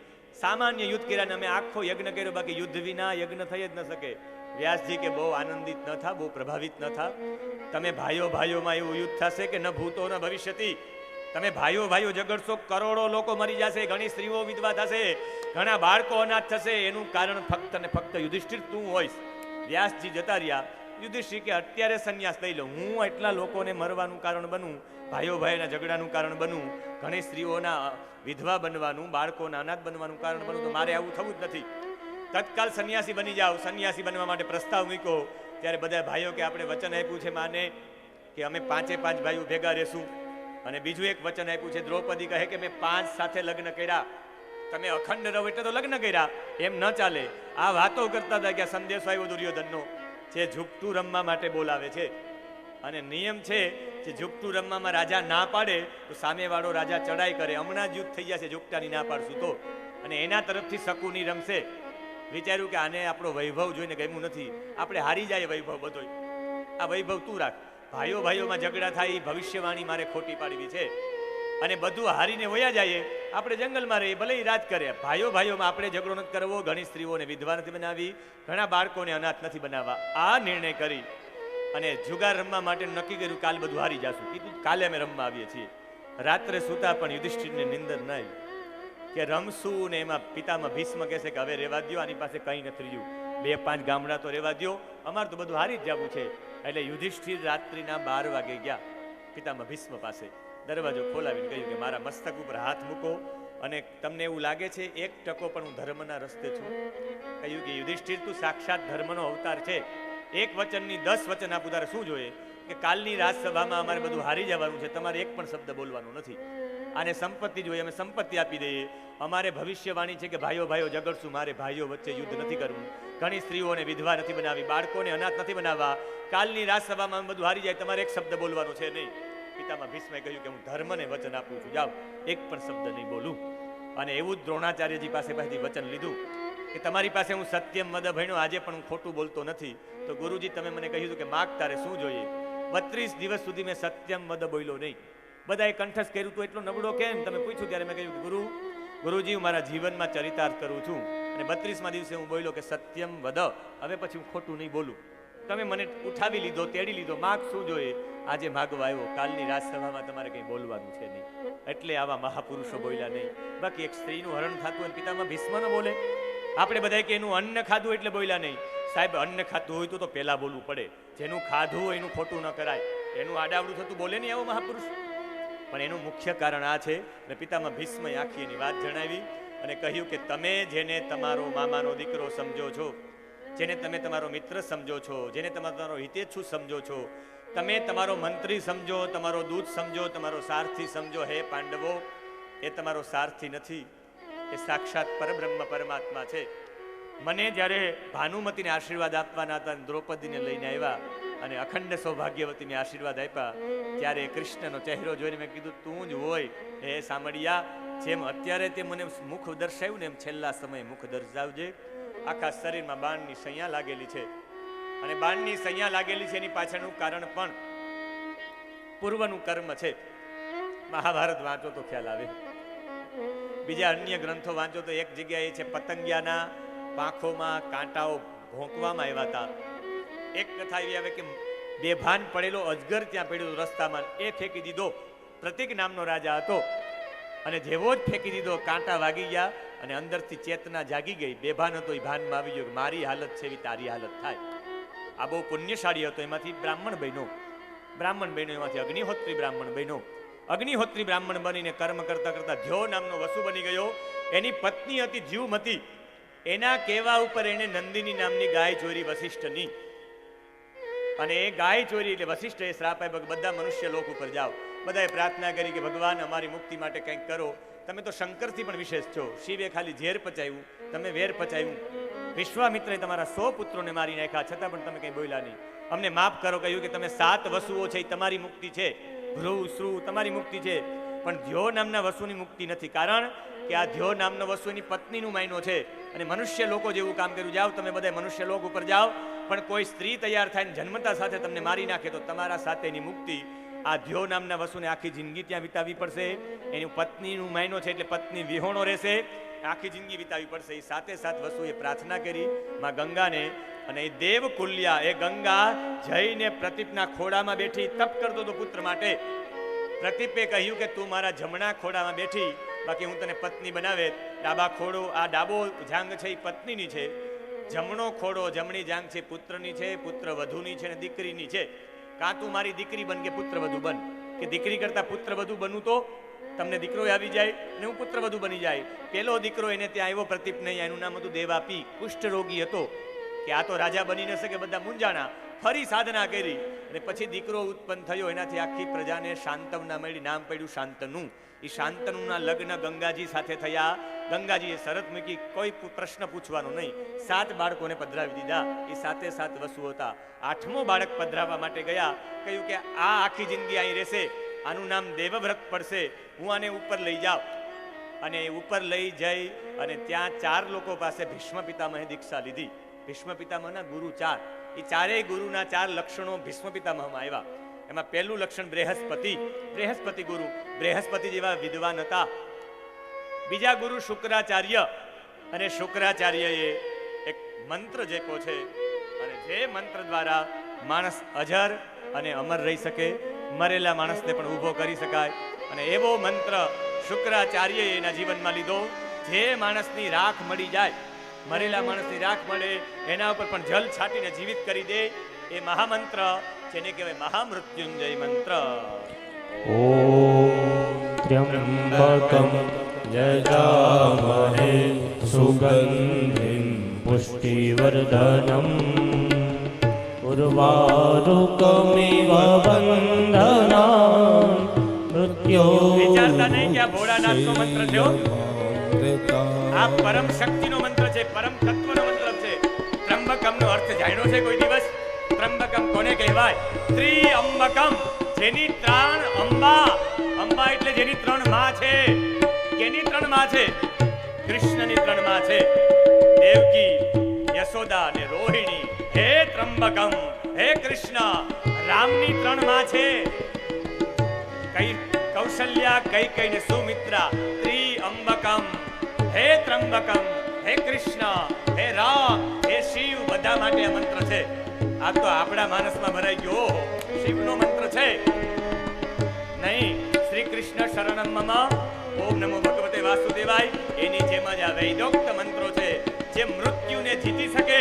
સામાન્ય યુદ્ધ કર્યા ને અમે આખો યજ્ઞ કર્યો, બાકી યુદ્ધ વિના યજ્ઞ થઈ જ ન શકે. વ્યાસજી કે બહુ આનંદિત ન થા, બહુ પ્રભાવિત ન થા. તમે ભાઈઓમાં એવું યુદ્ધ થશે કે ન ભૂતો ન ભવિષ્યતી. તમે ભાઈઓ ઝઘડશો, કરોડો લોકો મરી જશે, ઘણી સ્ત્રીઓ વિધવા થશે, ઘણા બાળકો અનાથ થશે. એનું કારણ ફક્ત ને ફક્ત યુધિષ્ઠિર તું હોઈશ. વ્યાસજી જતા રહ્યા. યુધિષ્ઠિર કે અત્યારે સંન્યાસ લઈ લો, હું એટલા લોકોને મરવાનું કારણ બનું, ભાઈઓના ઝઘડાનું કારણ બનું, ઘણી સ્ત્રીઓના વિધવા બનવાનું, બાળકોના અનાથ બનવાનું કારણ બનું, તો મારે આવું થવું જ નથી. તત્કાલ સંન્યાસી બની જાઓ. સંન્યાસી બનવા માટે પ્રસ્તાવ મૂક્યો. ત્યારે બધા ભાઈઓ કે આપણે વચન આપ્યું છે માને કે અમે 5 ભાઈઓ ભેગા રહેશું. અને બીજું એક વચન આપ્યું છે, દ્રૌપદી કહે કે મેં 5 સાથે લગ્ન કર્યા, તમે અખંડ રહો એટલે તો લગ્ન કર્યા, એમ ન ચાલે. આ વાતો કરતા હતા કે સંદેશો આવ્યો દુર્યોધનનો, જે ઝૂકતું રમવા માટે બોલાવે છે. અને નિયમ છે જે ઝૂકટું રમવામાં રાજા ના પાડે તો સામેવાળો રાજા ચડાઈ કરે. હમણાં જ યુદ્ધ થઈ જશે ઝૂકટાની ના પાડશું તો. અને એના તરફથી શકુની રમશે. વિચાર્યું કે આને આપણો વૈભવ જોઈને ગમ્યું નથી, આપણે હારી જાય વૈભવ બધોય, આ વૈભવ તું રાખ. ભાઈઓ ભાઈઓમાં ઝઘડા થાય, ભવિષ્યવાણી મારે ખોટી પાડવી છે અને બધું હારીને વયા જાય. આપણે જંગલમાં રહીએ, ભલે રાજ કરે. ભાઈઓ ભાઈઓમાં આપણે ઝઘડો નથી કરવો. ઘણી સ્ત્રીઓને વિધવા નથી બનાવી, ઘણા બાળકોને અનાથ નથી બનાવવા. આ નિર્ણય કરી અને જુગાર રમવા માટે નક્કી કર્યું કાલ બધું હારી જશું. કીધું કાલે અમે રમવા આવીએ છીએ. રાત્રે સૂતા પણ યુધિષ્ઠિરને નિંદર નહીં કે રમશું ને એમાં પિતામાં ભીષ્મ કહેશે કે હવે રેવા દ્યો, આની પાસે કંઈ નથી રહ્યું, 2-5 ગામડા તો રેવા દ્યો, અમારે તો બધું હારી જ જવું છે. એટલે યુધિષ્ઠિર રાત્રિના 12 વાગે ગયા પિતામાં ભીષ્મ પાસે. દરવાજો ખોલાવીને કહ્યું કે મારા મસ્તક ઉપર હાથ મૂકો અને તમને એવું લાગે છે 1% પણ હું ધર્મના રસ્તે છું? કહ્યું કે યુધિષ્ઠિર તું સાક્ષાત ધર્મનો અવતાર છે, એક વચનની 10 વચન આપું, તારે શું જોઈએ? કે કાલની રાજસભામાં અમારે બધું હારી જવાનું છે, તમારે એક પણ શબ્દ બોલવાનું નથી. આને સંપત્તિ જોઈએ, અમે સંપત્તિ આપી દઈએ. અમારે ભવિષ્યવાણી છે કે ભાઈઓ ભાઈઓ ઝઘડશું, મારે ભાઈઓ વચ્ચે યુદ્ધ નથી કરવું, ઘણી સ્ત્રીઓને વિધવા નથી બનાવી, બાળકોને અનાથ નથી બનાવવા. કાલની રાજસભામાં અમે બધું હારી જાય, તમારે એક શબ્દ બોલવાનો છે નહીં. પિતામાં ભીષ્મએ કહ્યું કે હું ધર્મને વચન આપું છું, જાઓ, એક પણ શબ્દ નહીં બોલું. અને એવું જ દ્રોણાચાર્યજી પાસેથી વચન લીધું કે તમારી પાસે હું સત્યમ વદ ભણ્યો, આજે પણ હું ખોટું બોલતો નથી. તો ગુરુજી તમે મને કહ્યું હતું કે માગ તારે શું જોઈએ? 32 દિવસ સુધી મેં સત્યમ વદ બોલ્યો નહીં. બધાએ કંઠસ્થ કર્યું તો એટલો નબળો કેમ? તમે પૂછ્યું ત્યારે મેં કહ્યું કે ગુરુજી હું મારા જીવનમાં ચરિતાર્થ કરું છું અને 32મા દિવસે હું બોલ્યો કે સત્યમ વદ, હવે પછી હું ખોટું નહીં બોલું. તમે મને ઉઠાવી લીધો, તેડી લીધો, માગ શું જોઈએ? આજે માગવા આવ્યો, કાલની રાજસભામાં તમારે કંઈ બોલવાનું છે નહીં. એટલે આવા મહાપુરુષો બોલ્યા નહીં. બાકી એક સ્ત્રીનું હરણ થતું હોય પિતામાં ભીષ્મ ન બોલે. આપણે બધા કે એનું અન્ન ખાધું એટલે બોલ્યા નહીં. સાહેબ અન્ન ખાધું હોય તો પહેલા બોલવું પડે. જેનું ખાધું હોય એનું ખોટું ન કરાય. એનું આડાવડું થતું બોલે નહીં આવો મહાપુરુષ. પણ એનું મુખ્ય કારણ આ છે. ને પિતામાં ભીષ્મએ આખી એની વાત જણાવી અને કહ્યું કે તમે જેને તમારો મામાનો દીકરો સમજો છો, જેને તમે તમારો મિત્ર સમજો છો, જેને તમારો હિતેચ્છુ સમજો છો, તમે તમારો મંત્રી સમજો, તમારો દૂત સમજો, તમારો સારથી સમજો, હે પાંડવો, એ તમારો સારથી નથી, એ સાક્ષાત પરબ્રહ્મ પરમાત્મા છે. મને જ્યારે ભાનુમતીને આશીર્વાદ આપવાના હતા, દ્રૌપદીને લઈને આવ્યા અને અખંડ સૌભાગ્યવતીને આશીર્વાદ આપ્યા, ત્યારે કૃષ્ણનો ચહેરો જોઈને મેં કીધું તું જ હોય હે સામળિયા, જેમ અત્યારે તે મને મુખ દર્શાવ્યું ને એમ છેલ્લા સમયે મુખ દર્શાવજે. આખા શરીરમાં બાણની સૈયા લાગેલી છે અને બાણની સૈયા લાગેલી છે એની પાછળનું કારણ પણ પૂર્વનું કર્મ છે. મહાભારત વાંચો તો ખ્યાલ આવે, બીજા અન્ય ગ્રંથો વાંચો તો એક જગ્યાએ છે પતંગિયાના પાંખોમાં કાંટાઓ ભોંકવામાં આવ્યા હતા. એક કથા એવી આવે કે બેભાન પડેલો અજગર ત્યાં પડ્યો રસ્તામાં, એ ફેંકી દીધો. પ્રતિક નામનો રાજા હતો અને જેવો જ ફેંકી દીધો, કાંટા વાગી ગયા અને અંદરથી ચેતના જાગી ગઈ. બેભાન હતો એ ભાનમાં આવી ગયો કે મારી હાલત છે એવી તારી હાલત થાય. આ બહુ પુણ્યશાળી હતો. એમાંથી બ્રાહ્મણ બન્યો, એમાંથી અગ્નિહોત્રી બ્રાહ્મણ બન્યો. અગ્નિહોત્રી બ્રાહ્મણ બનીને કર્મ કરતા કરતા ધ્યો નામનો વસુ બની ગયો. એની પત્ની હતી જીવમતી. એના કહેવા ઉપર એને નંદિની નામની ગાય ચોરી વશિષ્ઠની, અને એ ગાય ચોરી એટલે વશિષ્ઠ એ શ્રાપ આપ્યો કે બધા મનુષ્ય લોક ઉપર જાઓ. બધાએ પ્રાર્થના કરી કે ભગવાન અમારી મુક્તિ માટે કંઈક કરો, તમે તો શંકરથી પણ વિશેષ છો. શિવે ખાલી ઝેર પચાવ્યું, તમે વેર પચાવ્યું. વિશ્વામિત્રે તમારા 100 પુત્રોને મારી નાખ્યા, છતાં પણ તમે કંઈ બોલ્યા નહીં. અમને માફ કરો. કહ્યું કે તમે 7 વસુઓ છે એ તમારી મુક્તિ છે, ભ્રુ શ્રુ તમારી મુક્તિ છે, પણ ધ્યો નામના વસુની મુક્તિ નથી. કારણ કે આ ધ્યો નામનો વસુ એની પત્નીનું માયનો છે અને મનુષ્ય લોકો જેવું કામ કર્યું. જાઓ તમે બધા મનુષ્ય લોક ઉપર જાઓ, પણ કોઈ સ્ત્રી તૈયાર થાય ને જન્મતા સાથે તમને મારી નાખે તો તમારા સાથેની મુક્તિ આ ધ્યો નામના વસુને આખી જિંદગી ત્યાં વિતાવી પડશે. એની પત્નીનું માયનો છે એટલે પત્ની વિહોણો રહેશે, આખી જિંદગી વિતાવી પડશે. એ સાથે વસુએ પ્રાર્થના કરી માં ગંગાને, અને એ દેવકુલ્યા એ ગંગા જઈને પ્રતિપના ખોડામાં બેઠી તપ કરતો હતો પુત્ર માટે. પ્રતિપે કહ્યું કે તું મારા જમણા ખોડામાં બેઠી, બાકી હું તને પત્ની બનાવે. ડાબા ખોડો, આ ડાબો જાંગ છે એ પત્નીની છે, જમણો ખોડો જમણી જાંગ છે પુત્રની છે, પુત્ર વધુની છે અને દીકરીની છે. કાં તું મારી દીકરી બન કે પુત્ર વધુ બન, કે દીકરી કરતા પુત્ર વધુ બનું તો તમને દીકરો આવી જાય અને હું પુત્ર વધુ બની જાય. પેલો દીકરો એને ત્યાં આવ્યો પ્રતિપ નહીં, એનું નામ હતું દેવાપી, કુષ્ઠ રોગી હતો. કે આ તો રાજા બની ન શકે, બધા મૂંઝાણા. ફરી સાધના કરી અને પછી દીકરો ઉત્પન્ન થયો. એનાથી આખી પ્રજાને શાંતવના મળી, નામ પડ્યું શાંતનુ. એ શાંતનુના લગ્ન ગંગાજી સાથે થયા. ગંગાજીએ શરત મૂકી, કોઈ પ્રશ્ન પૂછવાનો નહીં. 7 બાળકોને પધરાવી દીધા. એ 7 વસુ હતા. 8મો બાળક પધરાવવા માટે ગયા. કહ્યું કે આ આખી જિંદગી અહીં રહેશે, આનું નામ દેવવ્રત પડશે, હું આને ઉપર લઈ જાઉં. અને ઉપર લઈ જઈ અને ત્યાં 4 લોકો પાસે ભીષ્મ પિતામહે દીક્ષા લીધી. ભીષ્મ પિતામહના ગુરુ 4. એ ચારેય ગુરુના 4 લક્ષણો ભીષ્મ પિતામહમાં આવ્યા. એમાં પહેલું લક્ષણ બૃહસ્પતિ ગુરુ, બૃહસ્પતિ જેવા વિદ્વાન હતા. બીજા ગુરુ શુક્રાચાર્ય, અને શુક્રાચાર્યએ એક મંત્ર જેપો છે, અને જે મંત્ર દ્વારા માણસ અજર અને અમર રહી શકે, મરેલા માણસને પણ ઊભો કરી શકાય. અને એવો મંત્ર શુક્રાચાર્યએ એના જીવનમાં લીધો. જે માણસની રાખ મળી જાય, મરેલા માણસની રાખ મળે, એના ઉપર પણ જલ છાંટીને જીવિત કરી દે, એ મહામંત્ર જેને કહેવાય મહામૃત્યુંજય મંત્ર. ઓમ ત્ર્યંબકમ યજામહે સુગંધિં પુષ્ટિવર્ધનમ ઉર્વારુકમિવ બંધનાન મૃત્યો. વિચારતા નહીં કે આ ભોળાનાથનો મંત્ર છે. આ પરમ શક્તિનો મંત્ર છે, પરમ તત્વનો મંત્ર છે. ત્રંબકમનો અર્થ જાણ્યો છે કોઈ દિવસ? ત્રંબકમ કોને કહેવાય? ત્રિઅંબકમ, જેની 3 અંબા. અંબા એટલે જેની 3 માં છે. કેની 3 માં છે? કૃષ્ણની 3 માં છે. દેવકી, યશોદા અને રોહિણી. હે ત્રંબકમ, હે કૃષ્ણ, રામની 3 માં છે. કૌશલ્યા, કૈકેયી ને સુમિત્રા. ત્રિઅંબકમ, હે ત્રંબકમ, હે કૃષ્ણ, હે રામ, હે શિવ, બધા માટે આ મંત્ર છે. આ તો આપણા માનસમાં ભરાઈ ગયો. શિવનો મંત્ર છે નહીં. શ્રી કૃષ્ણ શરણમ મમ, ઓમ નમો ભગવતે વાસુદેવાય. એની જેમ જ આ વૈદોક્ત મંત્રો છે, જે મૃત્યુને જીતી શકે,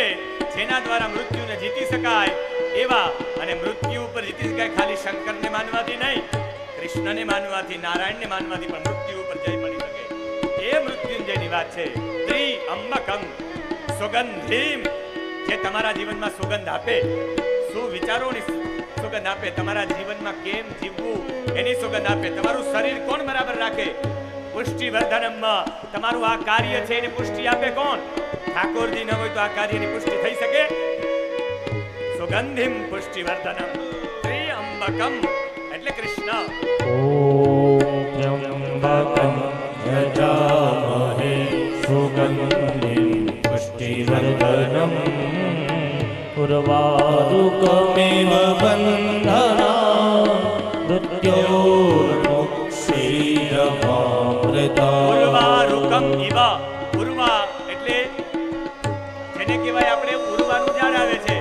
જેના દ્વારા મૃત્યુને જીતી શકાય એવા. અને મૃત્યુ ઉપર જીતી શકાય ખાલી શંકરને માનવાથી નહીં, કૃષ્ણને માનવાથી, નારાયણને માનવાથી પણ મૃત્યુ ઉપર જય મળી શકે. એ મૃત્યુંજયની વાત છે. ત્રિઅંબકમ સુગંધિમ, જે તમારા જીવનમાં સુગંધ આપે, સુવિચારોની સુગંધ આપે, તમારા જીવનમાં કેમ જીવવું એની સુગંધ આપે, તમારું શરીર કોણ બરાબર રાખે, પુષ્ટિવર્ધનમમાં તમારું આ કાર્ય છે એની પુષ્ટિ આપે કોણ? ઠાકોરજી ન હોય તો આ કાર્યની પુષ્ટિ થઈ શકે? સુગંધિમ પુષ્ટિવર્ધનમ ત્રિઅંબકમ એટલે કૃષ્ણ. ઓમ ત્ર્યંબકમ યજામહે સુગંધિં પુષ્ટિવર્ધનમ ઉર્વારુકમિવ બંધનાન મૃત્યોર્મુક્ષીયમામૃતા. ઉર્વારુકમ ઇવ, ઉર્વા એટલે જેને કહેવાય આપણે ઉર્વાનું ઝાડ આવે છે.